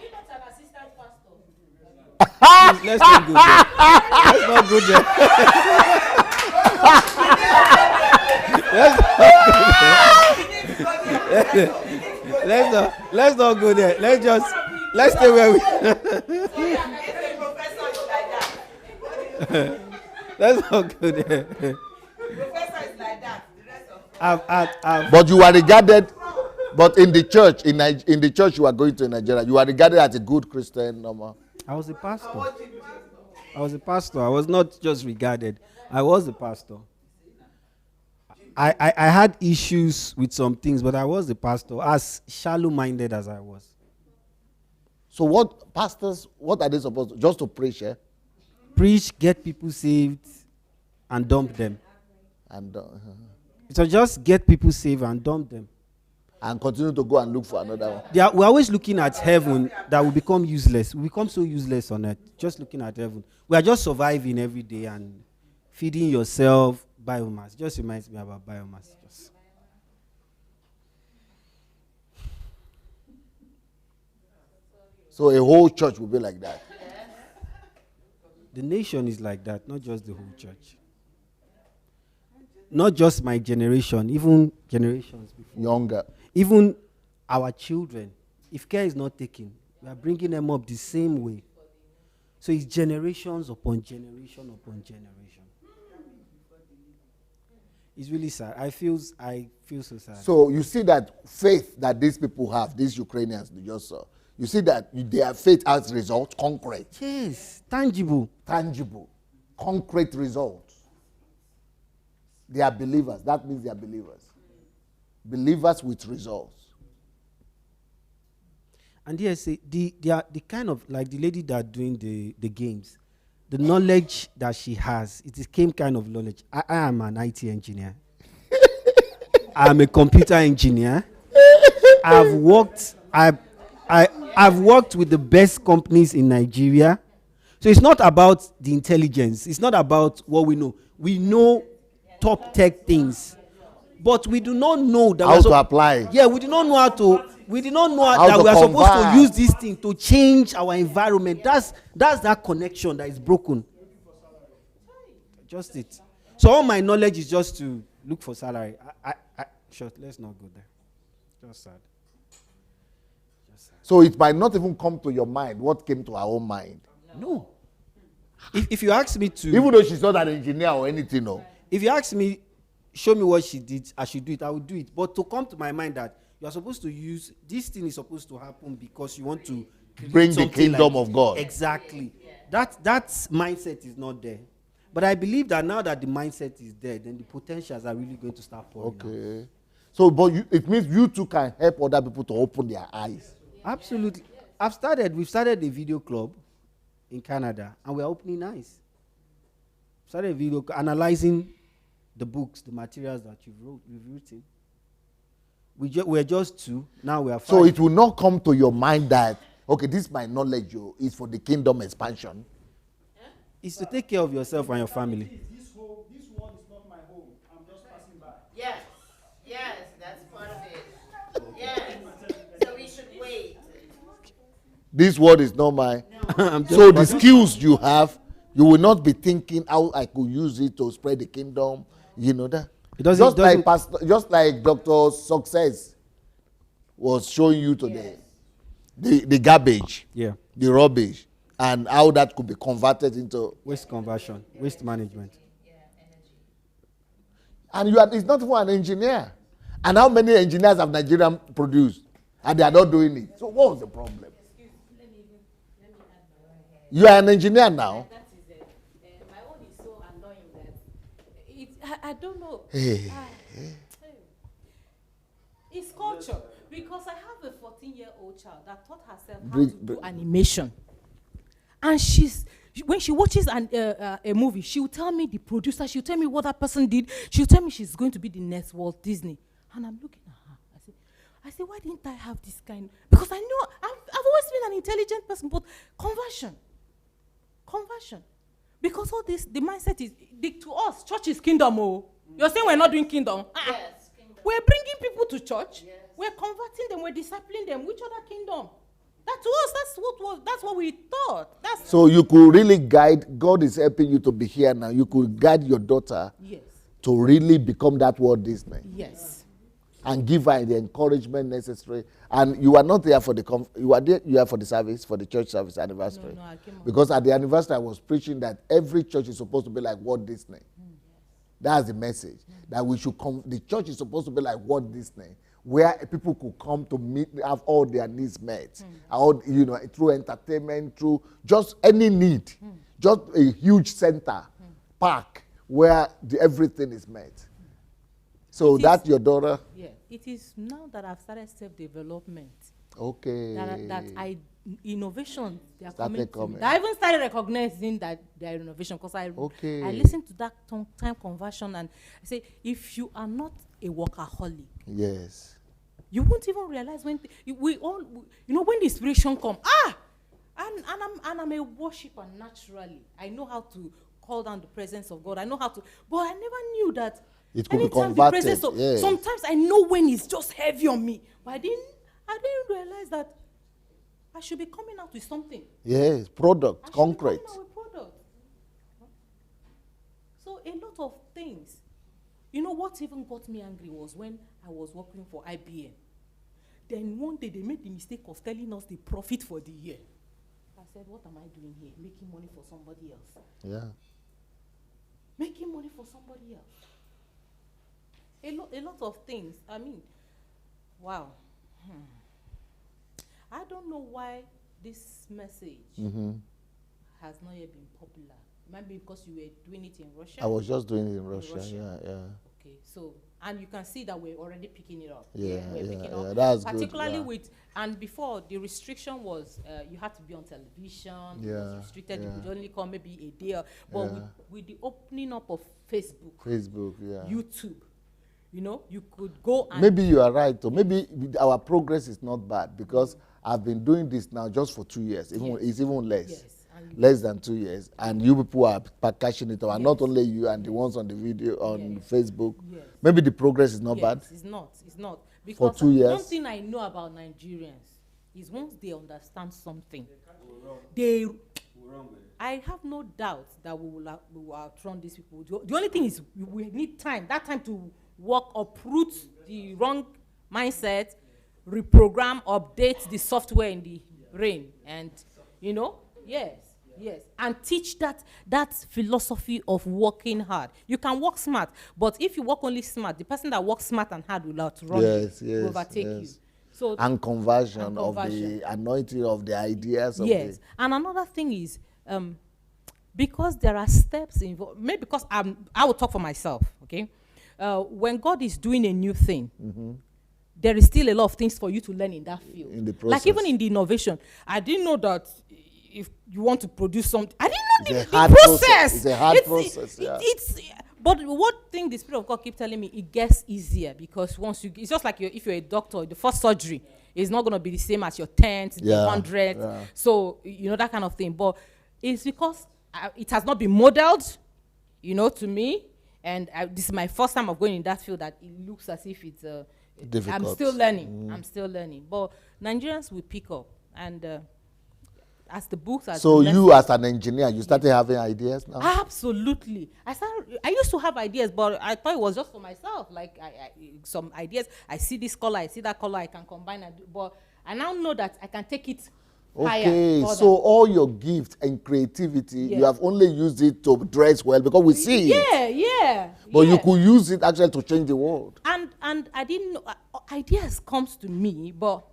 you not an assistant pastor? Let's not go there. Let's not go there. Let's not go there. Let's stay where we. Let's not go there. Professor is like that. The rest of But you are regarded, but in the church, in the church you are going to in Nigeria, you are regarded as a good Christian. Normal. I was a pastor. I was not just regarded. I was a pastor. I had issues with some things, but I was a pastor, as shallow-minded as I was. So what are they supposed to? Just to preach, eh? Preach, get people saved, and dump them. And So just get people saved and dump them. and continue to go and look for another one. We're always looking at heaven that will become useless. We become so useless on earth. Just looking at heaven. We are just surviving every day and feeding yourself biomass. Just reminds me about biomass. So a whole church will be like that. The nation is like that, not just the whole church. Not just my generation, even generations before. Younger. Even our children. If care is not taken, we are bringing them up the same way. So it's generations upon generation upon generation. It's really sad. I feel so sad. So you see that faith that these people have, these Ukrainians you just saw, you see that their faith has results, concrete. Yes, tangible. Tangible. Concrete results. They are believers. That means they are believers. Believers with results. And yes, they are the kind of, like the lady that doing the games, the knowledge that she has, it came kind of knowledge. I am an IT engineer. I'm a computer engineer. I've worked with the best companies in Nigeria. So it's not about the intelligence. It's not about what we know. We know top tech things. But we do not know that how to apply. Yeah, we do not know how to. We do not know that we are supposed to use this thing to change our environment. That's that connection that is broken. Just it. So all my knowledge is just to look for salary. Sure, let's not go there. Just sad. So it might not even come to your mind what came to our own mind. No. If you ask me to, even though she's not an engineer or anything, no. If you ask me, show me what she did, I should do it, I will do it. But to come to my mind that you are supposed to use, this thing is supposed to happen because you want to bring the kingdom of God. Exactly. That mindset is not there. But I believe that now that the mindset is there, then the potentials are really going to start pouring Okay. out. So, but it means you too can help other people to open their eyes. Absolutely. We've started a video club in Canada, and we're opening eyes. Started a video analyzing the books, the materials that we've written. We're just two, now we are five. So it will not come to your mind that, okay, this my knowledge is for the kingdom expansion. It's to take care of yourself and your family. This world is not my home. I'm just passing by. Yes, that's part of it. Yes. So we should wait. This word is not mine. So the skills you have, you will not be thinking how I could use it to spread the kingdom. You know that. Just like Dr. Success was showing you today, the garbage, the rubbish, and how that could be converted into waste conversion, waste management. And it's not even an engineer. And how many engineers have Nigeria produced? And they are not doing it. So what was the problem? You are an engineer now. That is it. My own is so annoying that I don't know. It's culture. Because I have a 14-year-old child that taught herself how to do animation. And when she watches a movie, she'll tell me the producer, she'll tell me what that person did, she'll tell me she's going to be the next Walt Disney. And I'm looking at her. I say, why didn't I have this kind? Because I know I've always been an intelligent person, but conversion. Because all this, the mindset is, to us, church is kingdom. Oh. You're saying we're not doing kingdom? Yes, kingdom. We're bringing people to church. Yes. We're converting them. We're discipling them. Which other kingdom? That to us, that's what we thought. So you could really guide. God is helping you to be here now. You could guide your daughter to really become that Walt Disney. Yes. And give her the encouragement necessary. And you are not there for you are for the service, for the church service anniversary. No, because at the anniversary I was preaching that every church is supposed to be like Walt Disney. That's the message. That we should come. The church is supposed to be like Walt Disney, where people could come to meet, have all their needs met, all, through entertainment, through just any need, just a huge center, park where everything is met. So that's your daughter? Yeah, it is now that I've started self-development. Okay. That innovation, they are coming. I even started recognizing that they are innovation because I listened to that time conversion and I say, if you are not a workaholic, yes, You won't even realize when we all, you know, when the inspiration come, and I'm a worshiper naturally. I know how to call down the presence of God. I know how to, but I never knew that. It could be anytime converted. The presence of, Yeah. Sometimes I know when it's just heavy on me, but I didn't realize that I should be coming out with something. Yes, product, concrete. Product. So a lot of things. You know what even got me angry was when I was working for IBM. Then one day they made the mistake of telling us the profit for the year. I said, what am I doing here? Making money for somebody else. Yeah. Making money for somebody else. A lot of things. I mean, wow. I don't know why this message has not yet been popular. Maybe because you were doing it in Russia? I was just doing it in Russia. Yeah. Okay, so, and you can see that we're already picking it up. Yeah, Particularly that's good. Particularly with, and before, the restriction was you had to be on television. It was restricted. You could only come maybe a day. But with the opening up of Facebook, YouTube, you know, you could go and... Maybe you are right, though. Maybe our progress is not bad because I've been doing this now just for 2 years. It's even less. Yes. Less than 2 years. And you people are cashing it out. And not only you and the ones on the video, on Facebook. Yes. Maybe the progress is not bad. It's not. Because for 2 years. One thing I know about Nigerians is once they understand something, I have no doubt that we will outrun these people. The only thing is we need time. That time to work, uproot the wrong mindset, reprogram, update the software in the brain. And, you know, yes, and teach that philosophy of working hard. You can work smart, but if you work only smart, the person that works smart and hard will outrun you, will overtake you. So and conversion of the anointing of the ideas. Yes, and another thing is because there are steps involved. Maybe because I will talk for myself. Okay, when God is doing a new thing. There is still a lot of things for you to learn in that field. In the process. Like even in the innovation, I didn't know that if you want to produce something, I didn't know the process. It's a hard process. But what thing the Spirit of God keep telling me, it gets easier because once it's just like if you're a doctor, the first surgery is not going to be the same as your 10th, the 100th. Yeah. So, you know, that kind of thing. But it's because it has not been modeled, you know, to me. And this is my first time of going in that field that it looks as if it's difficult. I'm still learning. But Nigerians will pick up. And as the books are... So you as an engineer, you started having ideas now? Absolutely. I used to have ideas, but I thought it was just for myself. Like some ideas, I see this color, I see that color, I can combine and do, but I now know that I can take it higher. Okay, so all your gifts and creativity, you have only used it to dress well because we see it. Yeah. But you could use it actually to change the world. And I didn't know, ideas comes to me, but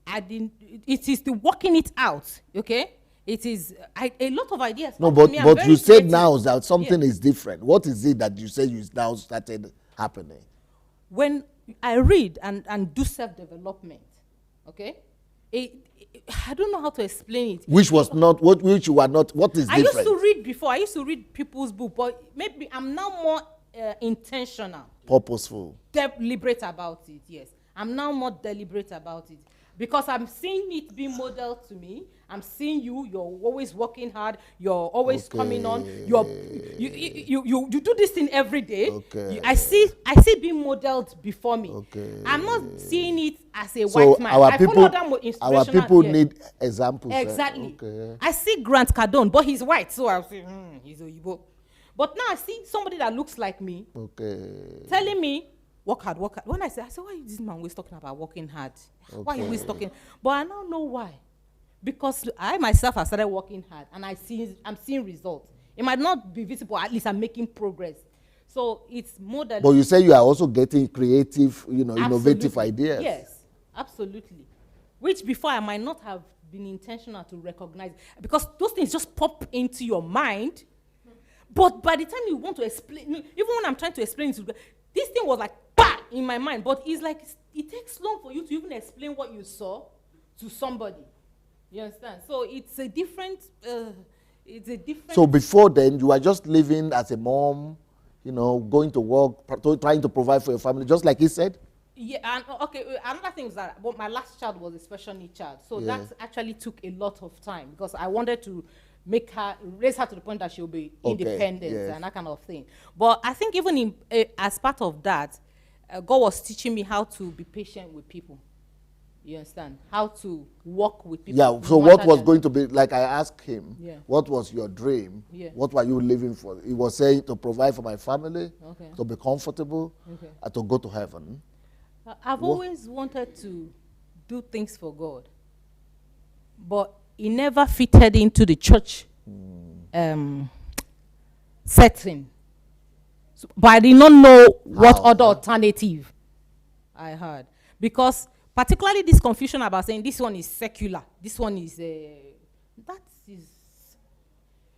it is the working it out, okay? It is a lot of ideas. No, but you said now that something is different. What is it that you say you now started happening? When I read and do self-development, okay? I don't know how to explain it. Which you are not, what is different? I used to read before. I used to read people's books, but maybe I'm now more intentional. Purposeful. Deliberate about it, yes. I'm now more deliberate about it. Because I'm seeing it being modeled to me. I'm seeing you're always working hard, you're always coming on, you do this thing every day. Okay. I see being modeled before me. Okay. I'm not seeing it as a white man. Our people need examples. Exactly. Okay. I see Grant Cardone, but he's white, so I'll say, he's Oyibo. But now I see somebody that looks like me, telling me, work hard. When I say, why is this man always talking about working hard? Okay. Why are you always talking? But I now know why. Because I myself have started working hard, and I'm seeing results. It might not be visible, at least I'm making progress. So it's more than... But you say you are also getting creative, innovative ideas. Yes, absolutely. Which before I might not have been intentional to recognize. Because those things just pop into your mind. But by the time you want to explain, even when I'm trying to explain it, this thing was like, bah, in my mind. But it's like, it takes long for you to even explain what you saw to somebody. You understand? So it's a different... So before then, you were just living as a mom, going to work, trying to provide for your family, just like he said? Yeah, and okay, another thing is that my last child was a special needs child, so that actually took a lot of time because I wanted to raise her to the point that she'll be independent and that kind of thing. But I think even in as part of that, God was teaching me how to be patient with people. You understand? How to work with people. Yeah, so what was going to be, like I asked him, what was your dream? Yeah. What were you living for? He was saying to provide for my family, to be comfortable, and to go to heaven. I've always wanted to do things for God, but it never fitted into the church setting. So, but I did not know what other alternative I had. Because particularly this confusion about saying this one is secular, this one is, that is,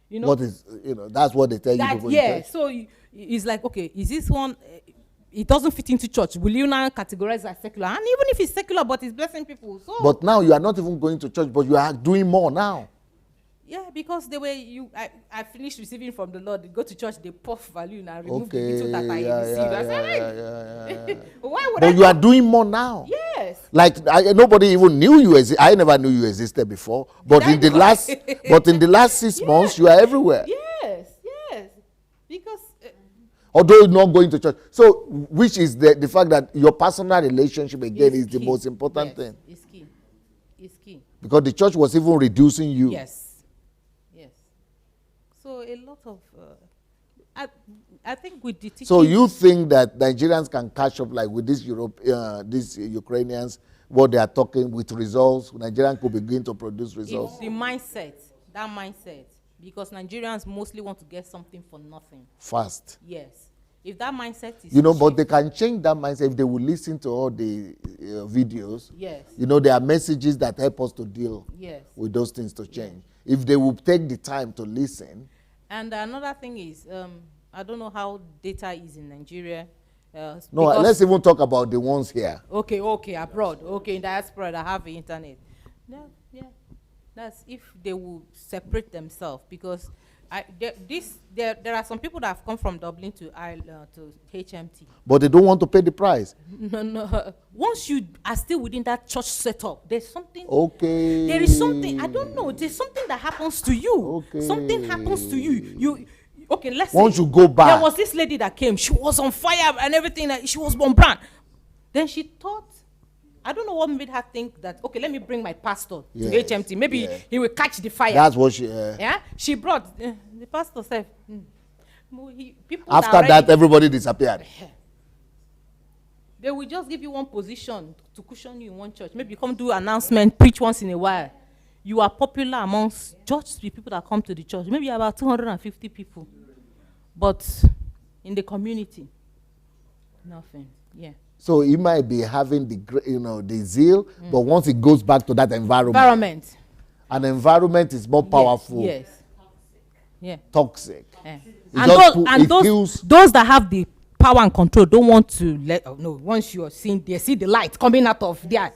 you know. What is, that's what they tell you. Yeah, so it's like, okay, is this one, it doesn't fit into church. Will you now categorize as secular? And even if it's secular, but it's blessing people. So. But now you are not even going to church, but you are doing more now. Yeah, because the way I finished receiving from the Lord, they go to church, they puff value and remove the little that I received. I said, why would But you are doing more now. Yes. Like nobody even knew you existed. I never knew you existed before. But in the last 6 months, you are everywhere. Yes. Because although you're not going to church. So which is the fact that your personal relationship again is the most important thing. It's key. It's key. Because the church was even reducing you. Yes. So a lot of, I think with the teaching. So you think that Nigerians can catch up like with these these Ukrainians, what they are talking with results? Nigerians could begin to produce results. It's the mindset, that mindset, because Nigerians mostly want to get something for nothing. Fast. Yes. If that mindset is but they can change that mindset if they will listen to all the videos. Yes. There are messages that help us to deal with those things to change. If they will take the time to listen. And another thing is, I don't know how data is in Nigeria. No, let's even talk about the ones here. Okay, abroad. Okay, in diaspora that have the internet. Yeah. That's if they will separate themselves, because there are some people that have come from Dublin to Ireland to HMT. But they don't want to pay the price. No. Once you are still within that church setup, there's something. Okay. There is something, I don't know. There's something that happens to you. Okay. Something happens to you. Okay, let's Once say you go back. there was this lady that came. She was on fire and everything. She was bombarded. Then she thought, I don't know what made her think that, okay, let me bring my pastor to HMT. Maybe he will catch the fire. That's what she... She brought... the pastor said... After that, everybody disappeared. They will just give you one position to cushion you in one church. Maybe you come do announcement, preach once in a while. You are popular amongst just the people that come to the church. Maybe about 250 people. But in the community, nothing. Yeah. So he might be having the zeal, but once it goes back to that environment. An environment is more powerful. Yes. Yeah. Toxic. Yeah. And those that have the power and control don't want to once you are seeing, they see the light coming out of there.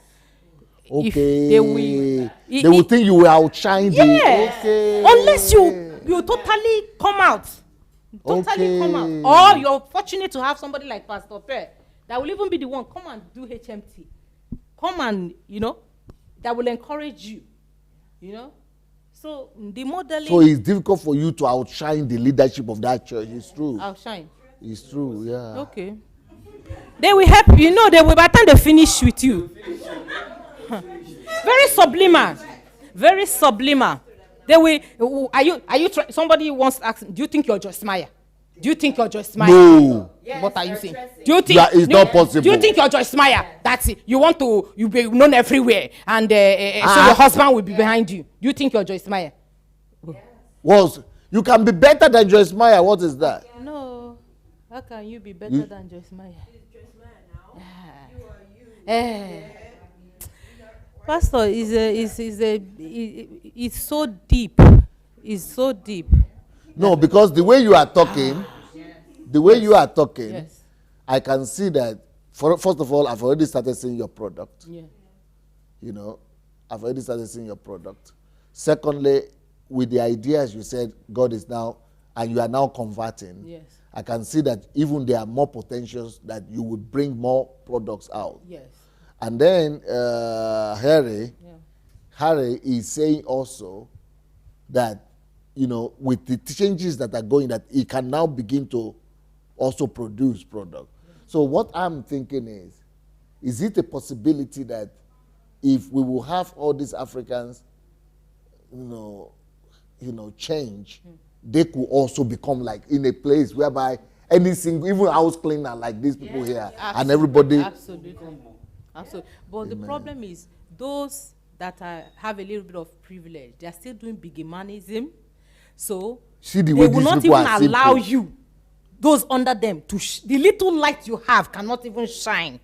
Okay. They will think you will outshine them. Okay. Unless you totally come out. Come out. Or you're fortunate to have somebody like Pastor Per that will even be the one, come and do HMT. Come and, that will encourage you. So the modeling. So it's difficult for you to outshine the leadership of that church. It's true. Outshine. It's true, yeah. Okay. They will help you. They will, by the time they finish with you. Very subliminal. Very subliminal. They will. Are you? Somebody wants to ask. Do you think you're Joyce Meyer? Do you think you're Joyce Meyer? No. Yes, what are you saying? Do you think it's not possible? Do you think you're Joyce Meyer? That's it. You be known everywhere, and so your husband will be behind you. Do you think you're Joyce Meyer? You can be better than Joyce Meyer. What is that? No. How can you be better than Joyce Meyer? Joyce Meyer now. You are you. Pastor it's so deep. It's so deep. No, because the way you are talking, yes. I can see that. First of all, I've already started seeing your product. Yeah. I've already started seeing your product. Secondly, with the ideas you said, God is now and you are now converting, Yes. I can see that even there are more potentials that you will bring more products out. Yes. And then Harry is saying also that, you know, with the changes that are going, that he can now begin to also produce product. So what I'm thinking is it a possibility that if we will have all these Africans, change, they could also become like in a place whereby any single, even house cleaner like these people here, and everybody. Absolutely. But the problem is those that have a little bit of privilege, they are still doing bigimanism. So they will not even allow you, those under them, to the little light you have cannot even shine.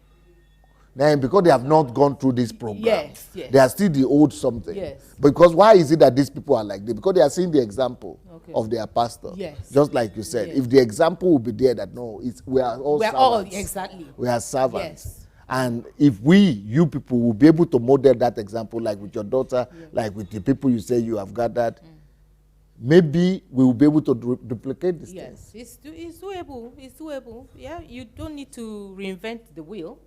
Then because they have not gone through this program, yes. They are still the old something. Yes. Because why is it that these people are like this? Because they are seeing the example of their pastor. Yes. Just like you said, if the example will be there that no, we are all servants. We are servants. Yes. And if you people will be able to model that example, like with your daughter, like with the people you say you have gathered, maybe we will be able to duplicate this thing. Yes, it's doable. It's doable. Yeah, you don't need to reinvent the wheel.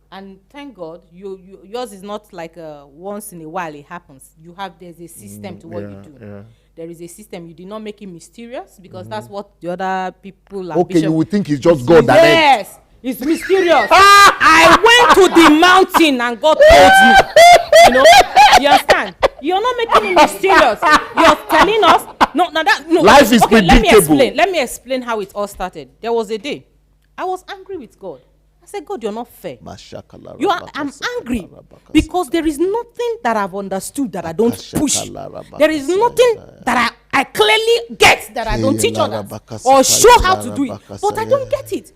And thank God, yours is not like once in a while it happens. There's a system to what you do. Yeah. There is a system. You did not make it mysterious because that's what the other people are. Okay, you would think it's just God direct. Yes, it's mysterious. I went to the mountain and God told me. You understand? You're not making it mysterious. You're telling us. No. Life is predictable. Let me explain how it all started. There was a day I was angry with God. I said, God, you're not fair. I'm angry because there is nothing that I've understood that I don't push. There is nothing that I clearly get that I don't teach others or show how to do it. But I don't get it.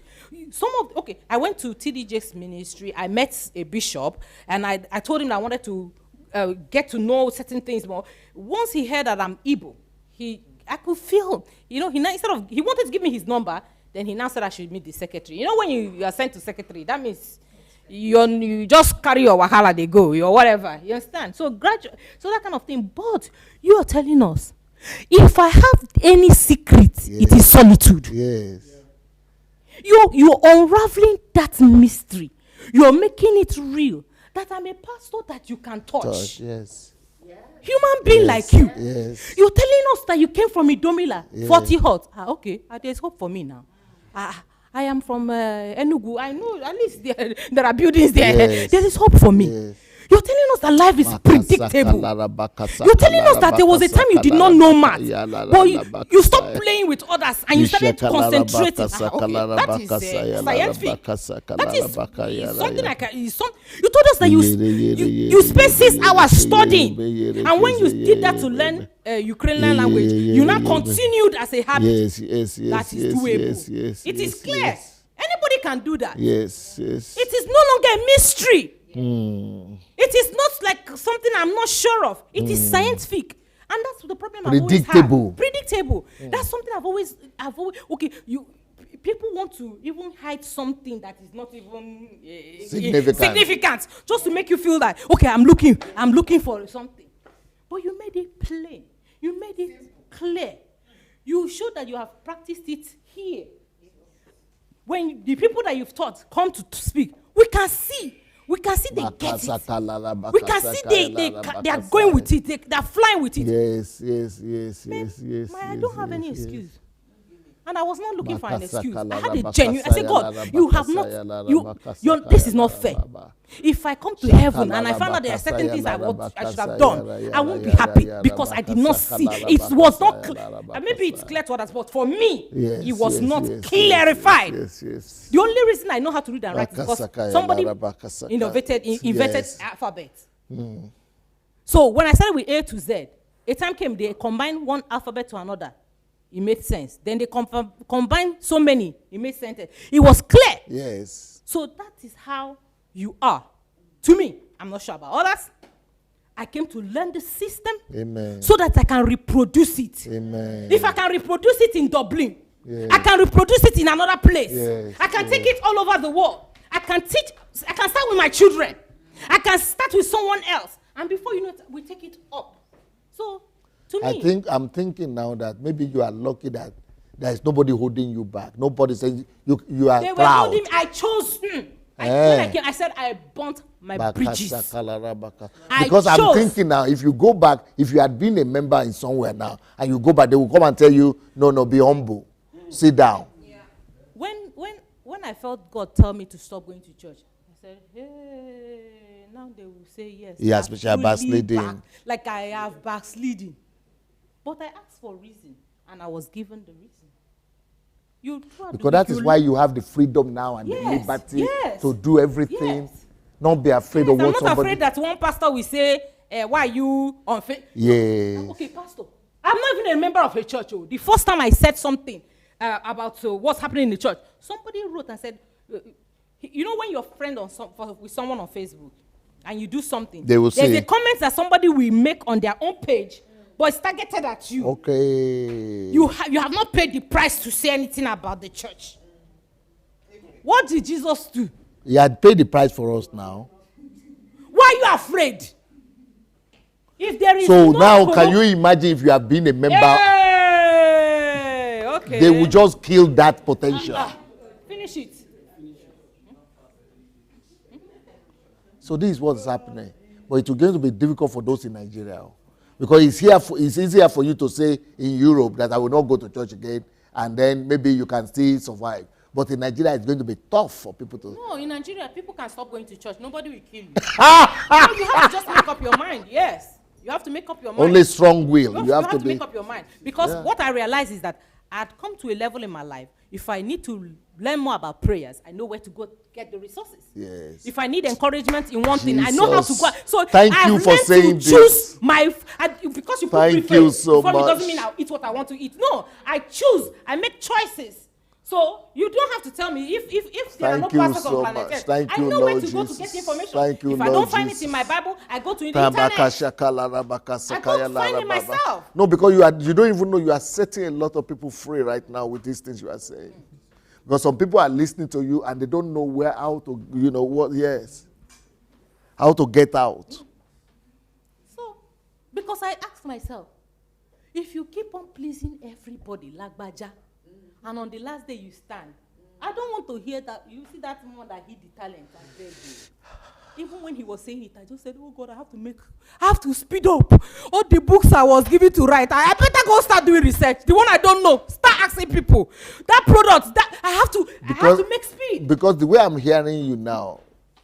I went to TDJ's ministry. I met a bishop and I told him that I wanted to get to know certain things more. Once he heard that I'm Igbo, I could feel, he wanted to give me his number. Then he now said I should meet the secretary. You know, when you are sent to secretary, that means you just carry your wahala, they go, or whatever. You understand? So that kind of thing. But you are telling us, if I have any secret, it is solitude. Yes. You're unraveling that mystery. You're making it real. That I'm a pastor that you can touch. Yes. Human being like you. Yes. You're telling us that you came from Idomila, 40 Hot. Okay, there's hope for me now. I am from Enugu. I know at least there are buildings there. Yes. There is hope for me. Yes. You're telling us that life is predictable. You're telling us that there was a time you did not know math, but you stopped playing with others and you started concentrating. That is scientific. That is something like you told us that you spent 6 hours studying, and when you did that to learn Ukrainian language, you now continued as a habit. Yes. That is doable. It is clear. Anybody can do that. Yes. It is no longer a mystery. It is not like something I'm not sure of. It is scientific, and that's the problem I've always had. Predictable. That's something I've always. People want to even hide something that is not even significant, just to make you feel that I'm looking for something. But you made it plain. You made it clear. You showed that you have practiced it here. When the people that you've taught come to speak, we can see they get it. We can see they are going with it. They are flying with it. Yes. I don't have any excuse. And I was not looking for an excuse. I had a genuine. I said, God, you have not. This is not fair. If I come to heaven and I find out there are certain things I should have done, I won't be happy because I did not see. It was not clear. Maybe it's clear to others, but for me, it was not clarified. The only reason I know how to read and write is because somebody invented alphabet. So when I started with A to Z, a time came, they combined one alphabet to another. It made sense. Then they combined so many. It made sense. It was clear. Yes. So that is how you are. To me, I'm not sure about others. I came to learn the system. Amen. So that I can reproduce it. Amen. If I can reproduce it in Dublin, I can reproduce it in another place. I can take it all over the world. I can start with my children. I can start with someone else. And before you know it, we take it up. So me. I'm thinking now that maybe you are lucky that there is nobody holding you back. Nobody saying you are they proud. Were holding me. I chose him. When I came, I said I burnt my bridges. Because I'm thinking now, if you go back, if you had been a member in somewhere now, and you go back, they will come and tell you, no, be humble, sit down. Yeah. When I felt God tell me to stop going to church, I said, hey, now they will say yes. Yes, but you are backsliding. Like I have backsliding. But I asked for a reason, and I was given the reason. Because that is why you have the freedom now and the liberty to do everything. Yes. Not be afraid of what somebody... I'm not afraid that one pastor will say, why are you unfaithful? Yes. Okay, pastor. I'm not even a member of a church. The first time I said something about what's happening in the church, somebody wrote and said, you know when you're friend with someone on Facebook and you do something, there's a comment that somebody will make on their own page, but it's targeted at you. Okay. You have not paid the price to say anything about the church. What did Jesus do? He had paid the price for us now. Why are you afraid? If there is so now, can you imagine if you have been a member? Hey, okay. They will just kill that potential. Finish it. So this is what's happening. But it's going to be difficult for those in Nigeria. Because it's easier for you to say in Europe that I will not go to church again, and then maybe you can still survive. But in Nigeria, it's going to be tough for people to... No, in Nigeria, people can stop going to church. Nobody will kill you. So you have to just make up your mind. Yes. You have to make up your mind. Only strong will. You have to make up your mind. Because what I realize is that I had come to a level in my life, if I need to learn more about prayers, I know where to go get the resources. Yes. If I need encouragement in one thing, I know how to go. So thank you for saying this. Choose my because you put thank you so much. It doesn't mean I'll eat what I want to eat. No, I choose. I make choices. So you don't have to tell me if there are no pastors on planet Earth. I know where to go to get the information. If I don't find it in my Bible, I go to the internet. I go to find it myself. No, because you don't even know you are setting a lot of people free right now with these things you are saying. Because some people are listening to you and they don't know how to get out. So, because I asked myself, if you keep on pleasing everybody like Baja, and on the last day you stand, I don't want to hear that. You see that man that hid the talent and begged you. Even when he was saying it, I just said, oh God, I have to speed up. All the books I was given to write, I better go start doing research. The one I don't know, start asking people. That product, I have to make speed. Because the way I'm hearing you now,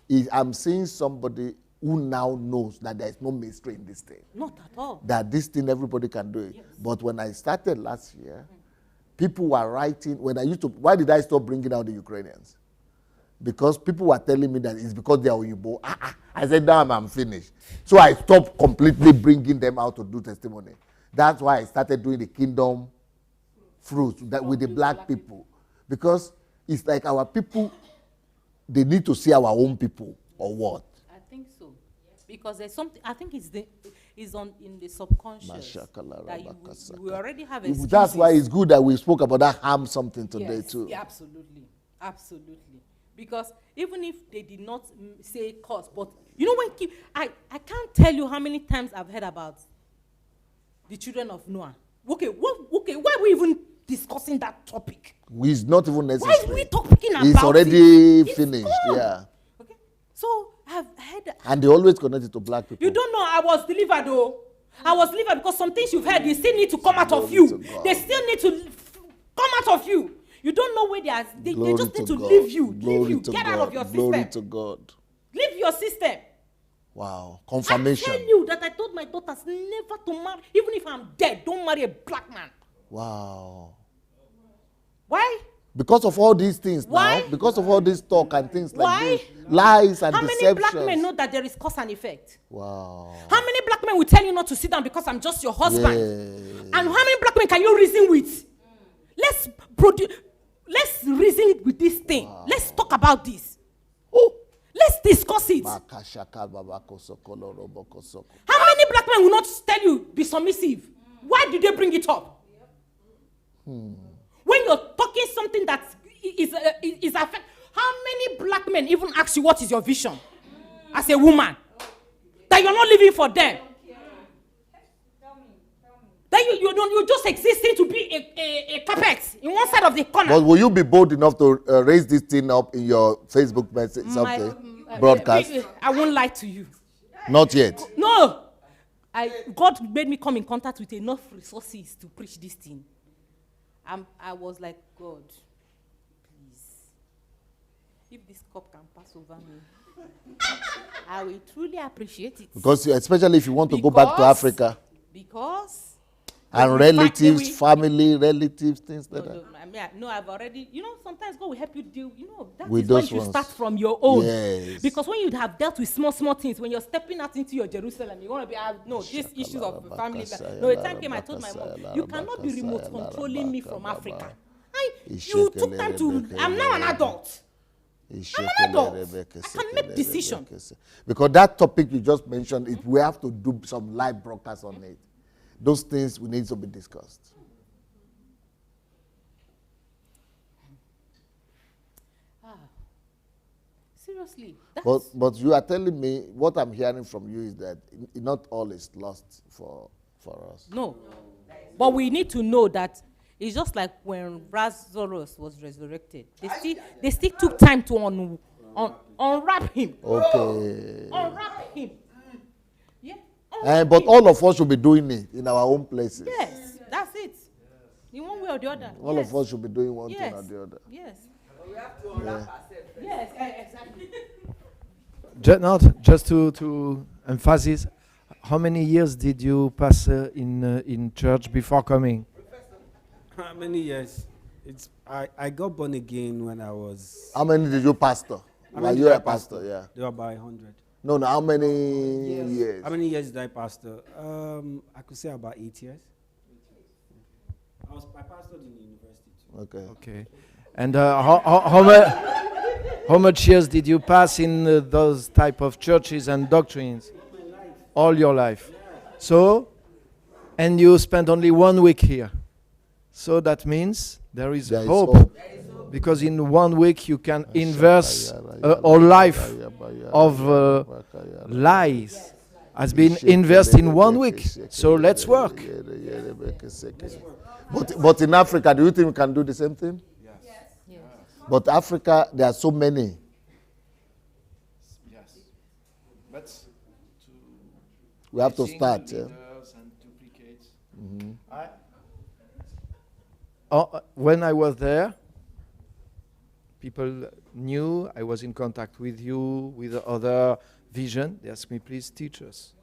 is I'm seeing somebody who now knows that there is no mystery in this thing. Not at all. That this thing, everybody can do it. Yes. But when I started last year, people were writing, why did I stop bringing out the Ukrainians? Because people were telling me that it's because they are Oyibo. I said, damn, I'm finished. So I stopped completely bringing them out to do testimony. That's why I started doing the kingdom fruits with the black people. Because it's like our people, they need to see our own people, or what? I think so. Because there's something, I think it's in the subconscious that you already have excuses. That's why it's good that we spoke about that harm something today too. Yeah, absolutely. Because even if they did not say cause, but you know when I can't tell you how many times I've heard about the children of Noah. Okay, why are we even discussing that topic? It's not even necessary. Why are we talking about it? It's already finished. Yeah. Okay. So I've heard. And they always connect it to black people. You don't know I was delivered though. I was delivered because some things you've heard, they still need to come out of you. They still need to come out of you. You don't know where they are. They just need to leave you. Get out of your system. Glory to God. Leave your system. Wow. Confirmation. I tell you that I told my daughters never to marry. Even if I'm dead, don't marry a black man. Wow. Why? Because of all these things Why? now. Because of all this talk and things like this. Lies and deceptions. How many black men know that there is cause and effect? Wow. How many black men will tell you not to sit down because I'm just your husband? Yeah. And how many black men can you reason with? Let's reason with this thing. Wow. Let's talk about this. Oh, let's discuss it. How many black men will not tell you be submissive? Why did they bring it up? When you're talking something that is affect, how many black men even ask you what is your vision as a woman? That you're not living for them. you're just existing to be a carpet in one side of the corner. But will you be bold enough to raise this thing up in your Facebook message, broadcast? I won't lie to you. Not yet. No. God made me come in contact with enough resources to preach this thing. I was like, God, please, if this cup can pass over me, I will truly appreciate it. Because especially if you want to go back to Africa. Because. And relatives, family, relatives, things like that. I've already, sometimes God will help you deal, that with is when those you ones. start from your own. Yes. Because when you have dealt with small things, when you're stepping out into your Jerusalem, you want to be, these issues of family. No, the time came, I told my mom, you cannot be remote controlling me from Africa. You took time to, I'm now an adult. I'm an adult. I can make decisions. Because that topic you just mentioned, we have to do some live broadcast on it. Those things we need to be discussed. Seriously. But you are telling me, what I'm hearing from you is that not all is lost for us. No. But we need to know that it's just like when Lazarus was resurrected. They still took time to unwrap him. Okay. Unwrap him. Yeah. But all of us should be doing it in our own places. Yes, that's it. In one way or the other. All of us should be doing one thing or the other. Yes. We have to unwrap ourselves. Yes, exactly. Just to emphasize, how many years did you pass in church before coming? How many years? I got born again when I was. How many did you pastor? Were you a pastor? Yeah. There were about 100. No, how many years? How many years did I pastor? I could say about 8 years. I pastored in the university too. Okay. And how much years did you pass in those type of churches and doctrines? All your life. So, and you spent only 1 week here. So that means there is hope. Because in 1 week you can inverse a life of lies has been invested in 1 week. So let's work. But in Africa, do you think we can do the same thing? Yes. But Africa, there are so many. Yes. But we have to start. Yeah? When I was there, people knew I was in contact with you, with other vision. They asked me, please teach us.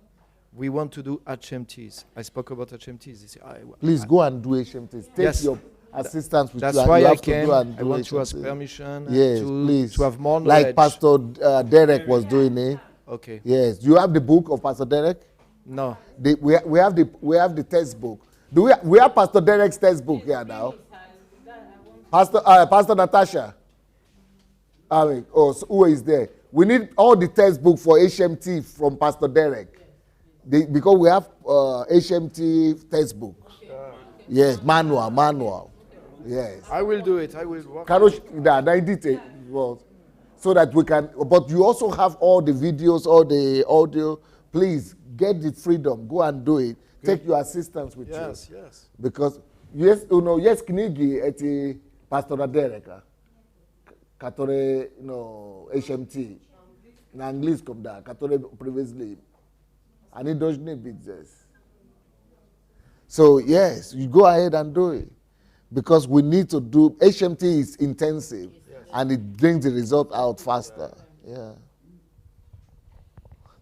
We want to do HMTs. I spoke about HMTs. They say, please go and do HMTs. Take your assistants with that's you. That's why I came. I want to ask permission. Yes, please. To have more knowledge. Like Pastor Derek was doing it. Okay. Yes. Do you have the book of Pastor Derek? No. We have the textbook. We have Pastor Derek's textbook here now. Pastor Natasha. So who is there? We need all the textbook for HMT from Pastor Derek. Because we have HMT textbook. Yes, manual. Yes. I will do it. I will work. So that we can, but you also have all the videos, all the audio. Please get the freedom. Go and do it. Good. Take your assistants with you. Yes. Because Knigi eti Pastor Derek, katore HMT, na English come da, katore previously. And it doesn't need business. So yes, you go ahead and do it. Because we need to do, HMT is intensive and it brings the result out faster. Yeah.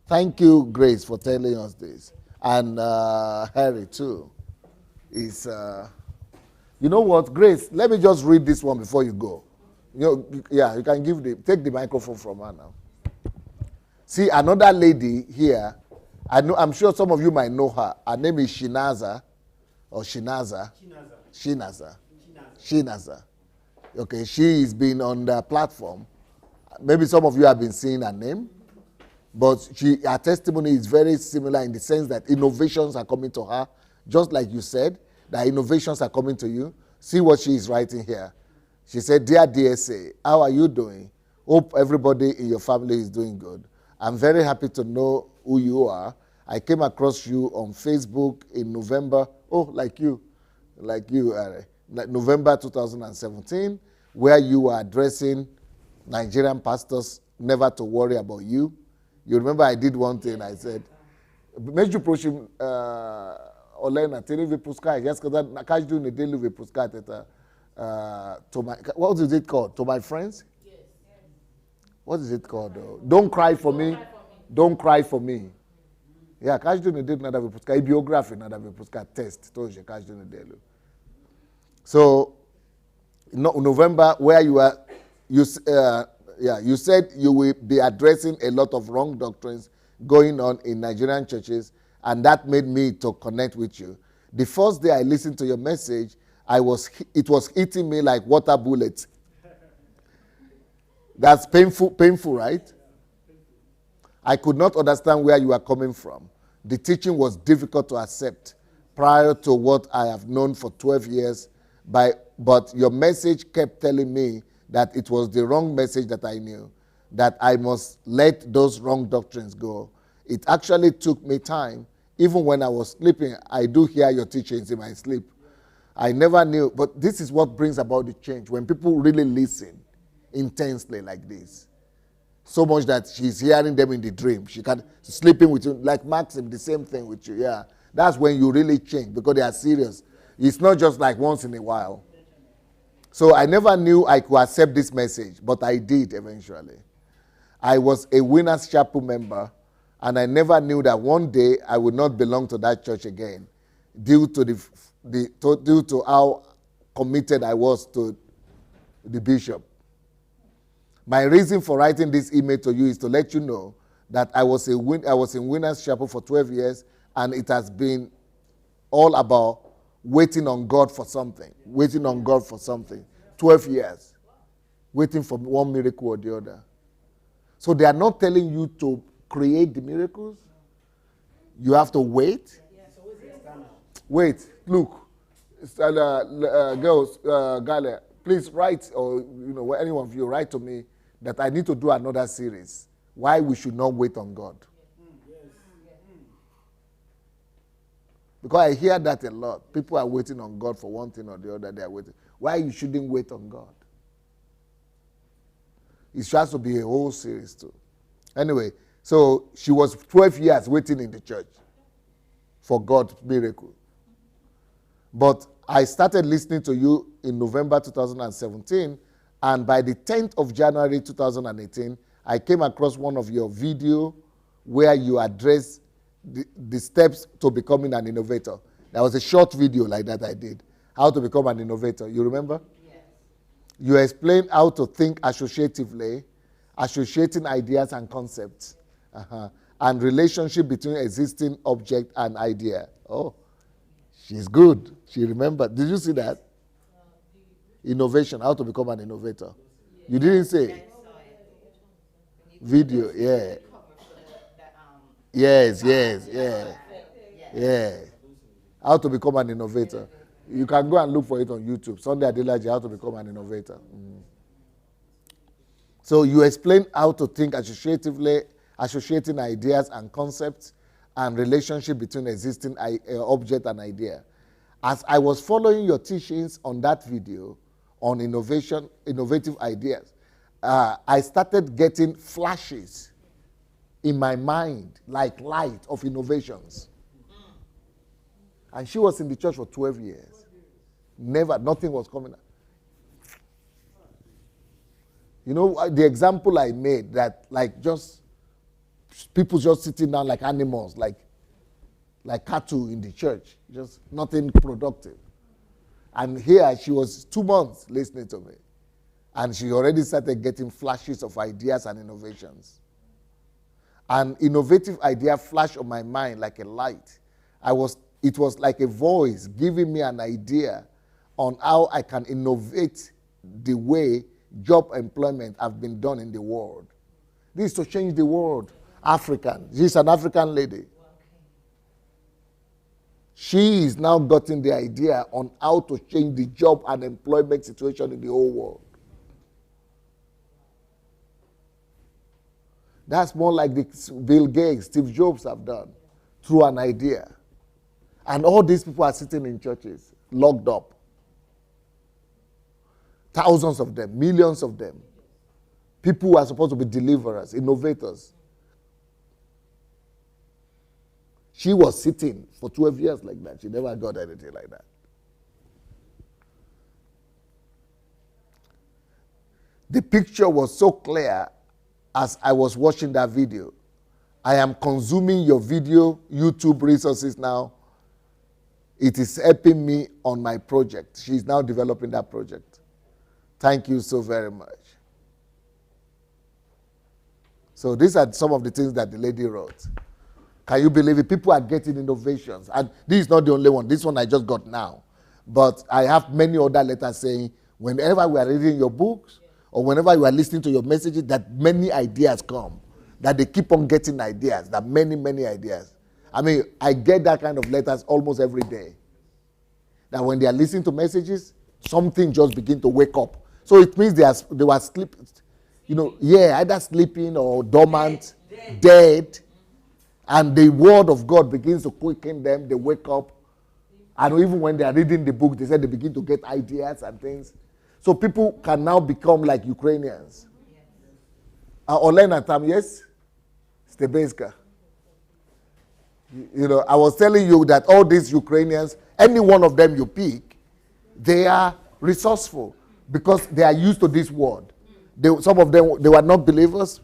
Thank you, Grace, for telling us this. And Harry too. Is you know what, Grace, let me just read this one before you go. You can take the microphone from her now. See, another lady here. I'm sure some of you might know her. Her name is Shinaza. Okay, she has been on the platform. Maybe some of you have been seeing her name. But her testimony is very similar in the sense that innovations are coming to her. Just like you said, that innovations are coming to you. See what she is writing here. She said, "Dear DSA, how are you doing? Hope everybody in your family is doing good. I'm very happy to know who you are I came across you on Facebook in November. Oh, like you, November 2017, where you were addressing Nigerian pastors never to worry about you. You remember I did one thing. I said, "Među prošlim Olena, teri vi puskaj, ja kada na každu nedelu vi puskate to my, what is it called? To my friends? Yes. What is it called? Don't cry for me. Don't cry for me. Yeah, každu nedelu nada vi puskaj, biography nada vi puskaj test. To je každu nedelu. So, November, where you are, you said you will be addressing a lot of wrong doctrines going on in Nigerian churches, and that made me to connect with you. The first day I listened to your message, it was hitting me like water bullets. That's painful, right? I could not understand where you are coming from. The teaching was difficult to accept prior to what I have known for 12 years, but your message kept telling me that it was the wrong message that I knew, that I must let those wrong doctrines go. It actually took me time. Even when I was sleeping, I do hear your teachings in my sleep. I never knew, but this is what brings about the change, when people really listen intensely like this. So much that she's hearing them in the dream. She can sleeping with you, like Maxim, the same thing with you, yeah. That's when you really change, because they are serious. It's not just like once in a while. So I never knew I could accept this message, but I did eventually. I was a Winners Chapel member, and I never knew that one day I would not belong to that church again, due to how committed I was to the bishop. My reason for writing this email to you is to let you know that I was in Winners Chapel for 12 years, and it has been all about waiting on God for something. 12 years. Waiting for one miracle or the other. So they are not telling you to create the miracles. You have to wait. Wait, look. Girls, Gale, please write, or any one of you write to me that I need to do another series. Why we should not wait on God. Because I hear that a lot. People are waiting on God for one thing or the other. They are waiting. Why you shouldn't wait on God? It has to be a whole series too. Anyway, so she was 12 years waiting in the church for God's miracle. But I started listening to you in November 2017, and by the 10th of January 2018, I came across one of your videos where you addressed the steps to becoming an innovator. There was a short video like that I did. How to become an innovator. You remember? Yes. You explained how to think associatively, associating ideas and concepts, and relationship between existing object and idea. Oh, she's good. She remembered. Did you see that? Innovation, how to become an innovator. You didn't say? Video, yeah. Yes. How to become an innovator. You can go and look for it on YouTube. Sunday Adelaide, how to become an innovator. So you explain how to think associatively, associating ideas and concepts, and relationship between existing object and idea. As I was following your teachings on that video on innovative ideas, I started getting flashes in my mind, like light of innovations. And she was in the church for 12 years. Nothing was coming. The example I made, that just people just sitting down like animals, like cattle in the church, just nothing productive. And here she was 2 months listening to me. And she already started getting flashes of ideas and innovations. An innovative idea flashed on my mind like a light. It was like a voice giving me an idea on how I can innovate the way job employment have been done in the world. This is to change the world. African. She's an African lady. She is now gotten the idea on how to change the job and employment situation in the whole world. That's more like the Bill Gates, Steve Jobs have done. through an idea. And all these people are sitting in churches, locked up. Thousands of them, millions of them. People who are supposed to be deliverers, innovators. She was sitting for 12 years like that. She never got anything like that. The picture was so clear as I was watching that video. I am consuming your video, YouTube resources now. It is helping me on my project. She's now developing that project. Thank you so very much. So these are some of the things that the lady wrote. Can you believe it? People are getting innovations. And this is not the only one. This one I just got now. But I have many other letters saying, whenever we are reading your books, or whenever you are listening to your messages, that many ideas come. That they keep on getting ideas. That many, many ideas. I mean, I get that kind of letters almost every day. That when they are listening to messages, something just begin to wake up. So it means they were sleeping, either sleeping or dormant, dead. And the word of God begins to quicken them. They wake up. And even when they are reading the book, they said they begin to get ideas and things. So people can now become like Ukrainians. Olena Tam, yes? Stebenska. I was telling you that all these Ukrainians, any one of them you pick, they are resourceful because they are used to this word. Some of them, they were not believers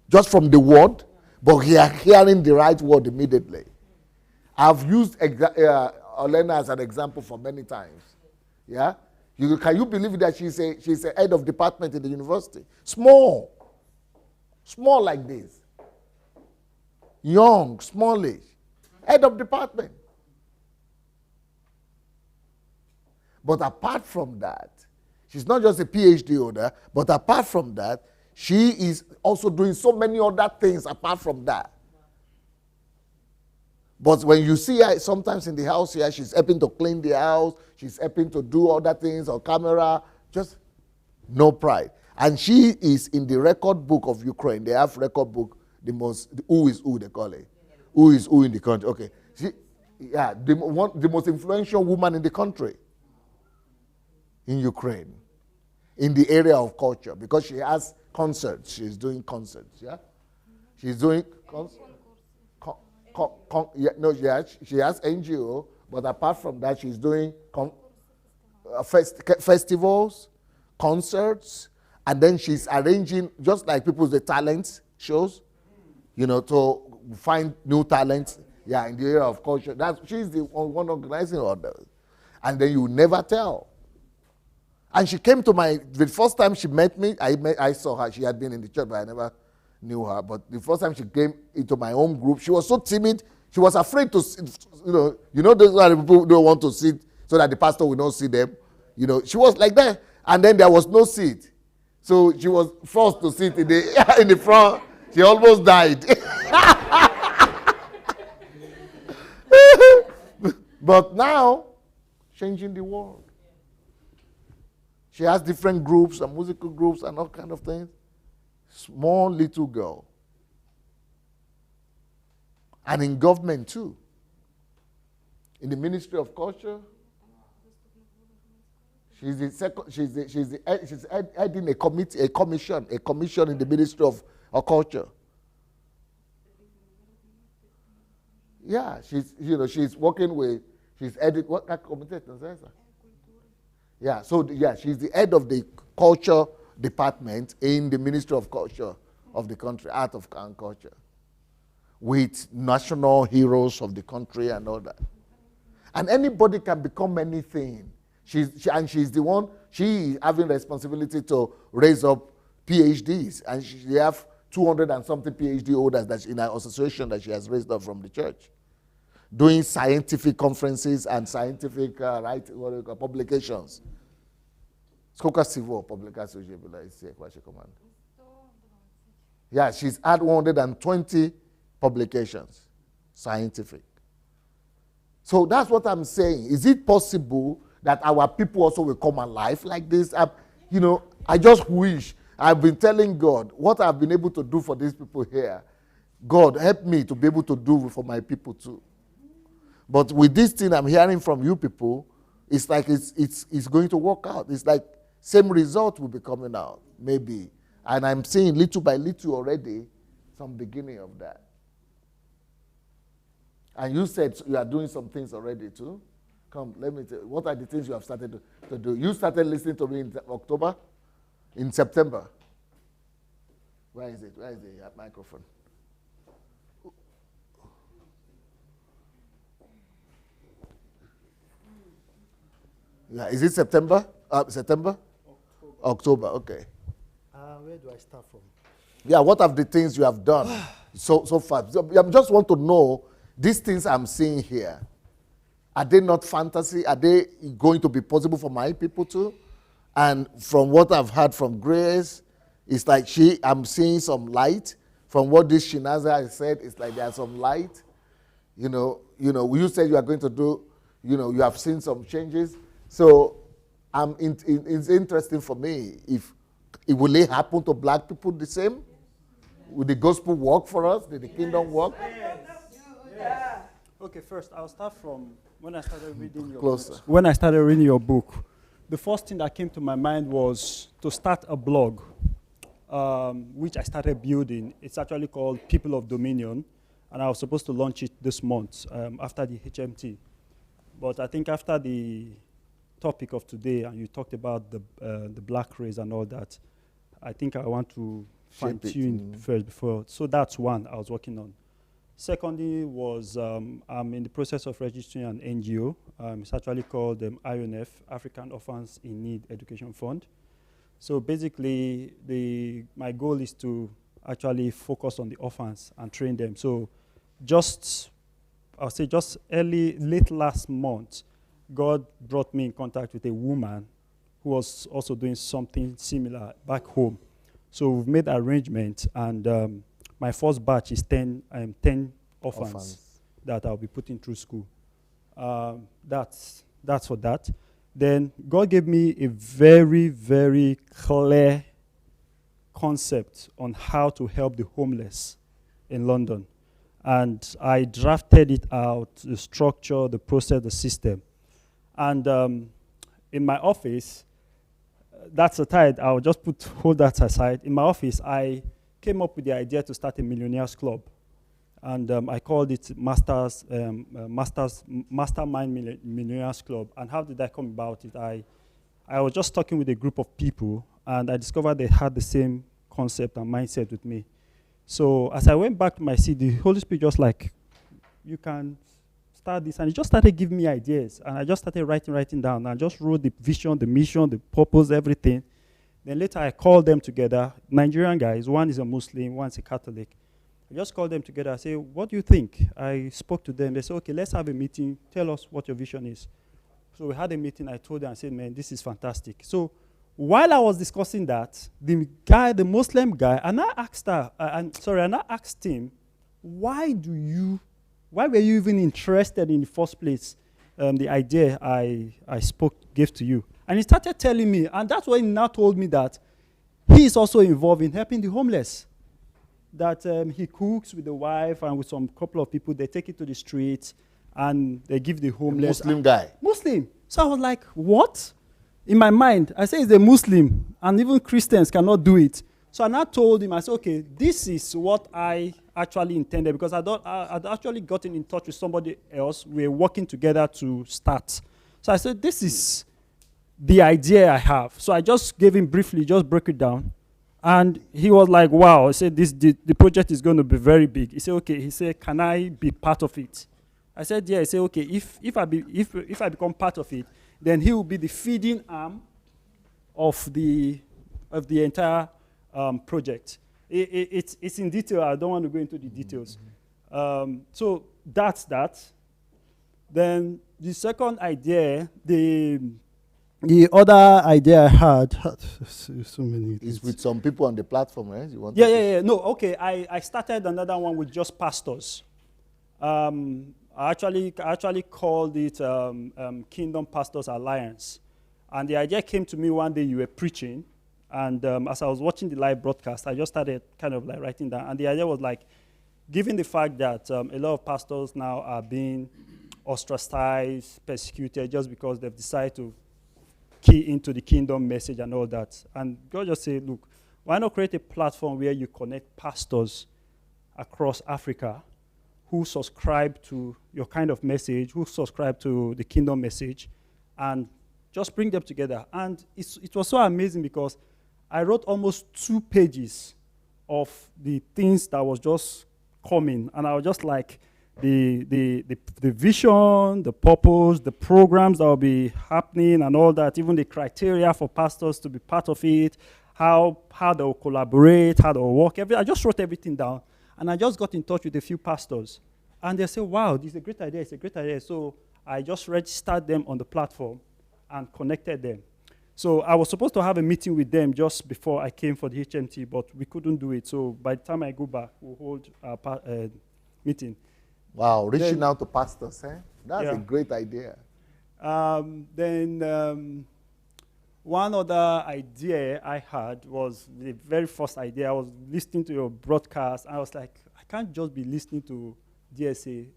just from the word, but they are hearing the right word immediately. I've used Olena as an example for many times. Yeah? Can you believe that she's a head of department in the university? Small like this. Young, smallish. Head of department. But apart from that, she's not just a PhD holder, but apart from that, she is also doing so many other things apart from that. But when you see her sometimes in the house here, she's helping to clean the house, she's helping to do other things on camera, just no pride. And she is in the record book of Ukraine. They have record book, who is who they call it. Who is who in the country. Okay. The most influential woman in the country. In Ukraine. In the area of culture. Because she has concerts. She's doing concerts. Yeah? She's doing concerts. She has NGO, but apart from that, she's doing festivals, concerts, and then she's arranging, just like people's the talent shows, to find new talents, in the area of culture. She's the one organizing all those. And then you never tell. And she came to the first time she met me, I saw her. She had been in the church, but I never knew her. But the first time she came into my home group, she was so timid. She was afraid to sit, those are the people who don't want to sit so that the pastor will not see them. She was like that. And then there was no seat. So she was forced to sit in the front. She almost died. But now, changing the world. She has different groups and musical groups and all kind of things. Small little girl. And in government too. In the Ministry of Culture. She's heading a commission in the Ministry of Culture. Yeah, she's working with, she's heading, what committee? Yeah, she's the head of the culture department in the Ministry of Culture of the country, Art of and Culture, with national heroes of the country and all that. And anybody can become anything. She's the one, she is having responsibility to raise up PhDs, and she have 200 and something PhD holders that's in her association that she has raised up from the church, doing scientific conferences and scientific publications. Yeah, she's had 120 publications, scientific. So that's what I'm saying. Is it possible that our people also will come alive like this? I just wish. I've been telling God what I've been able to do for these people here. God, help me to be able to do for my people too. But with this thing I'm hearing from you people, it's like it's going to work out. It's like same result will be coming out, maybe. And I'm seeing little by little already some beginning of that. And you said you are doing some things already too. Come, let me tell you. What are the things you have started to do? You started listening to me in October, in September. Where is it? Where is the microphone? Yeah, is it September? September? October, okay. Where do I start from? Yeah, what are the things you have done so far? So I just want to know, these things I'm seeing here, are they not fantasy? Are they going to be possible for my people too? And from what I've heard from Grace, it's like I'm seeing some light. From what this Shinaza said, it's like there's some light. You said you are going to do, you have seen some changes. So it's interesting for me. If it will it happen to black people the same? Will the gospel work for us? Did the kingdom work? Yes. Okay, first I'll start from when I started reading your Closer. book. When I started reading your book, the first thing that came to my mind was to start a blog, which I started building. It's actually called People of Dominion, and I was supposed to launch it this month after the HMT. But I think after the topic of today, and you talked about the black race and all that, I think I want to fine-tune first before. So that's one I was working on. Secondly was I'm in the process of registering an NGO. It's actually called IONF, African Orphans in Need Education Fund. So basically, my goal is to actually focus on the orphans and train them. So I'll say just late last month, God brought me in contact with a woman who was also doing something similar back home. So we've made arrangements, and my first batch is 10 orphans that I'll be putting through school. That's for that. Then God gave me a very, very clear concept on how to help the homeless in London. And I drafted it out, the structure, the process, the system. And in my office, that's aside, I'll just hold that aside. In my office, I came up with the idea to start a millionaires club. And I called it Mastermind Millionaires Club. And how did I come about it? I was just talking with a group of people, and I discovered they had the same concept and mindset with me. So as I went back to my seat, the Holy Spirit just like, you can start this. And he just started giving me ideas. And I just started writing down. I just wrote the vision, the mission, the purpose, everything. Then later I called them together, Nigerian guys. One is a Muslim, one is a Catholic. I just called them together. I said, what do you think? I spoke to them. They said, okay, let's have a meeting. Tell us what your vision is. So we had a meeting. I told them, I said, man, this is fantastic. So while I was discussing that, the Muslim guy, and I asked him, why were you even interested in the first place? The idea I gave to you. And he started telling me, and that's when he now told me that he is also involved in helping the homeless. That he cooks with the wife and with some couple of people. They take it to the streets and they give the homeless. Muslim guy. Muslim. So I was like, what? In my mind, I say he's a Muslim, and even Christians cannot do it. So I now told him, I said, okay, this is what I actually intended, because I'd actually gotten in touch with somebody else. We were working together to start. So I said, this is the idea I have. So I just gave him briefly, just broke it down. And he was like, wow. I said, the project is going to be very big. He said, okay. He said, can I be part of it? I said, yeah. He said, okay, if I become part of it, then he will be the feeding arm of the entire project. It's in detail. I don't want to go into the details. So that's that. Then the second idea, the other idea I had so many. Is with some people on the platform, right? Yeah. No, okay. I started another one with just pastors. I actually called it Kingdom Pastors Alliance. And the idea came to me one day. You were preaching, and as I was watching the live broadcast, I just started kind of like writing down. And the idea was like, given the fact that a lot of pastors now are being ostracized, persecuted, just because they've decided to key into the kingdom message and all that. And God just said, look, why not create a platform where you connect pastors across Africa who subscribe to your kind of message, who subscribe to the kingdom message, and just bring them together. And it was so amazing because I wrote almost 2 pages of the things that was just coming. And I was just like, the vision, the purpose, the programs that will be happening and all that, even the criteria for pastors to be part of it, how they will collaborate, how they will work. I just wrote everything down. And I just got in touch with a few pastors. And they said, wow, this is a great idea, it's a great idea. So I just registered them on the platform and connected them. So I was supposed to have a meeting with them just before I came for the HMT, but we couldn't do it. So by the time I go back, we'll hold a meeting. Wow, reaching out to pastors, eh? That's a great idea. One other idea I had was the very first idea. I was listening to your broadcast. I was like, I can't just be listening to DSA.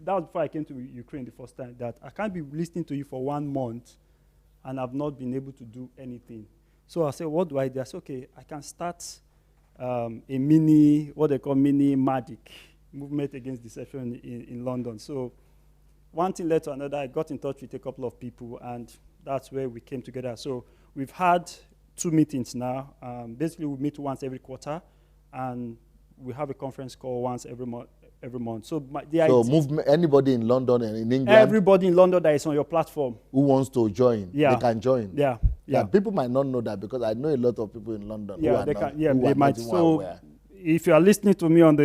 That was before I came to Ukraine the first time, that I can't be listening to you for 1 month and I've not been able to do anything. So I said, what do I do? I said, okay, I can start what they call mini MADIC, Movement Against Deception in London. So one thing led to another. I got in touch with a couple of people, and that's where we came together. So we've had 2 meetings now. Basically, we meet once every quarter, and we have a conference call once every month. So movement, anybody in London and in England? Everybody in London that is on your platform. Who wants to join, they can join. Yeah. People might not know that because I know a lot of people in London who are they might. So if you are listening to me on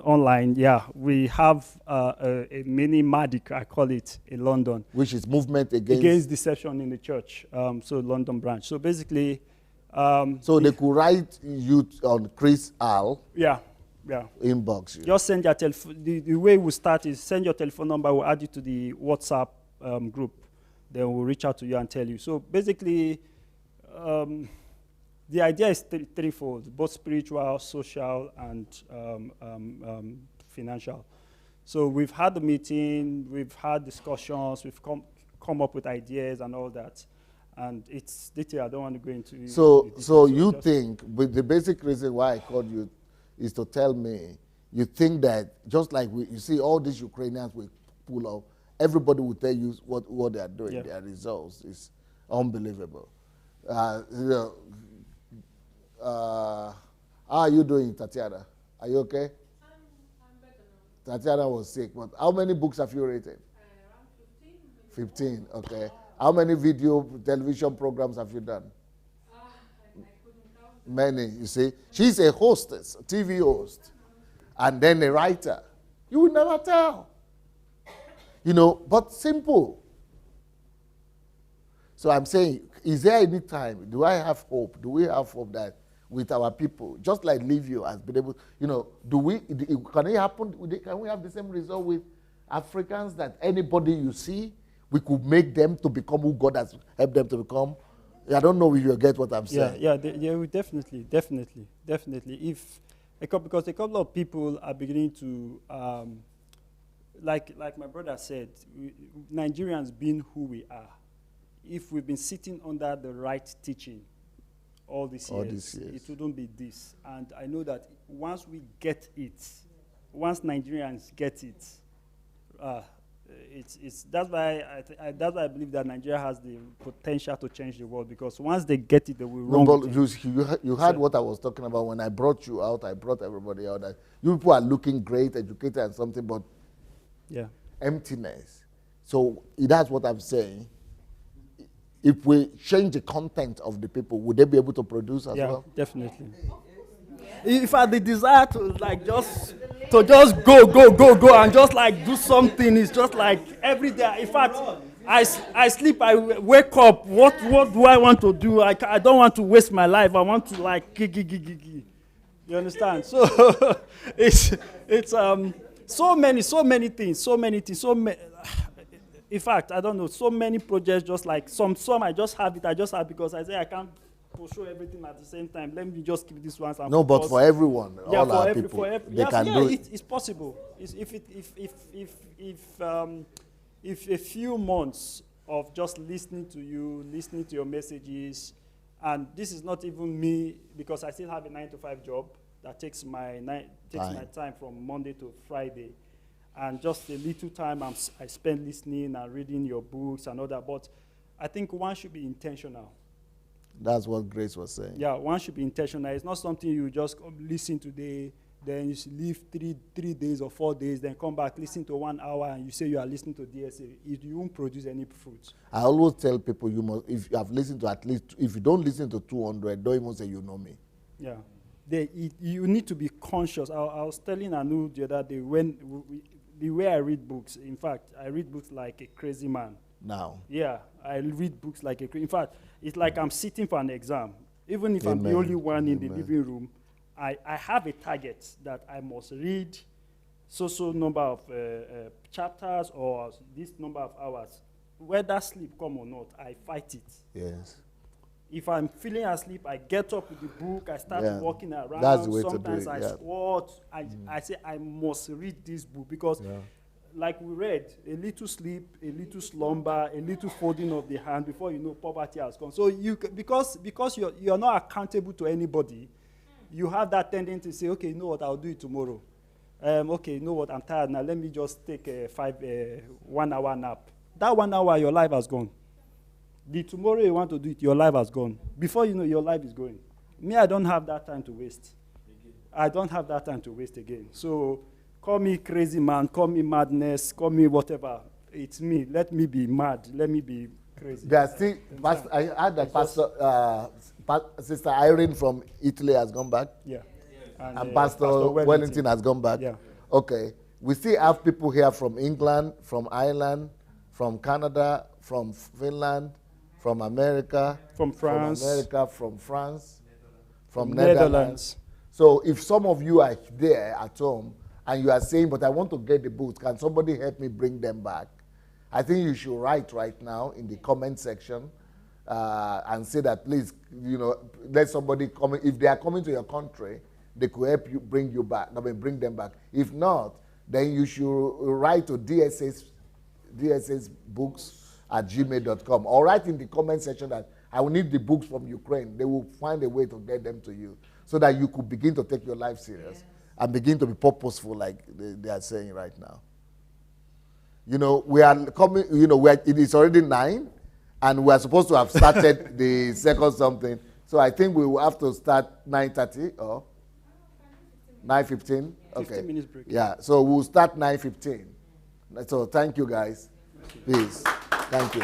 online, we have a mini MADIC, I call it, in London. Which is Movement Against Deception in the Church, so London branch. So basically... so they could write you on Chris Al. Inbox you. Just send your telephone. The way we start is send your telephone number. We'll add you to the WhatsApp group. Then we'll reach out to you and tell you. So basically, the idea is threefold: both spiritual, social, and financial. So we've had the meeting, we've had discussions, we've come up with ideas and all that. And it's detail. I don't want to go into. So you think, with the basic reason why I called you, is to tell me, you think that just like you see all these Ukrainians we pull off, everybody will tell you what they are doing, their results is unbelievable. How are you doing, Tatiana? Are you okay? I'm better now. Tatiana was sick, but how many books have you written? Around 15, okay. How many television programs have you done? Many, you see. She's a hostess, a TV host, and then a writer. You will never tell. But simple. So I'm saying, is there any time, do I have hope? Do we have hope that with our people, just like Livio has been able, can it happen, can we have the same result with Africans, that anybody you see, we could make them to become who God has helped them to become? I don't know if you get what I'm saying. We definitely. Because a couple of people are beginning to, like my brother said, Nigerians being who we are, if we've been sitting under the right teaching all these years, it wouldn't be this. And I know that once we get it, once Nigerians get it, that's why I believe that Nigeria has the potential to change the world, because once they get it, they will run. You heard what I was talking about when I brought you out. I brought everybody out. That you people are looking great, educated, and something, but emptiness. So that's what I'm saying. If we change the content of the people, would they be able to produce as well? Yeah, definitely. If I had the desire to just go and just like do something, it's just like every day. In fact, I sleep, I wake up. What do I want to do? I don't want to waste my life. I want to like gig. You understand? So it's so many things. In fact, I don't know, so many projects, just like some I just have it. I just have because I say I can't show everything at the same time. Let me just keep this one. No, but for everyone, yeah, all our people, they can do it. It's possible. If a few months of just listening to you, listening to your messages, and this is not even me, because I still have a 9-to-5 job that takes my time from Monday to Friday, and just a little time I spend listening and reading your books and all that. But I think one should be intentional. That's what Grace was saying. Yeah, one should be intentional. It's not something you just listen today, then you leave three days or 4 days, then come back, listen to 1 hour, and you say you are listening to DSA. You won't produce any fruit. I always tell people, you must, if you have listened to at least, if you don't listen to 200, don't even say you know me. Yeah. You need to be conscious. I was telling Anu the other day, the way I read books, in fact, I read books like a crazy man. Now. Yeah, I read books like a crazy. In fact, it's like I'm sitting for an exam. Even if I'm the only one in the living room, I have a target that I must read so number of chapters or this number of hours. Whether sleep come or not, I fight it. Yes. If I'm feeling asleep, I get up with the book, I start walking around. That's the way Sometimes to do it, I squat. I say, I must read this book because like we read, a little sleep, a little slumber, a little folding of the hand, before you know poverty has come. So because you're not accountable to anybody, you have that tendency to say, okay, you know what, I'll do it tomorrow. Okay, you know what, I'm tired now, let me just take a 1 hour nap. That 1 hour, your life has gone. The tomorrow you want to do it, your life has gone. Before you know, your life is going. Me, I don't have that time to waste. I don't have that time to waste again. So call me crazy man, call me madness, call me whatever. It's me. Let me be mad. Let me be crazy. They are still, I had that Sister Irene from Italy has gone back. Yeah. And Pastor Wellington has gone back. Yeah. Okay. We still have people here from England, from Ireland, from Canada, from Finland, from America, from France, from Netherlands. So if some of you are there at home and you are saying, but I want to get the books, can somebody help me bring them back? I think you should write right now in the comment section and say that, please, let somebody come. If they are coming to your country, they could help you bring them back. If not, then you should write to DSSbooks@gmail.com, or write in the comment section that I will need the books from Ukraine. They will find a way to get them to you so that you could begin to take your life serious and begin to be purposeful like they are saying right now. We are coming, it is already 9 and we are supposed to have started the second something. So I think we will have to start 9:30 or 9:15. Okay. 15 minutes break. Yeah, so we'll start 9:15. So thank you guys. Peace. Thank you.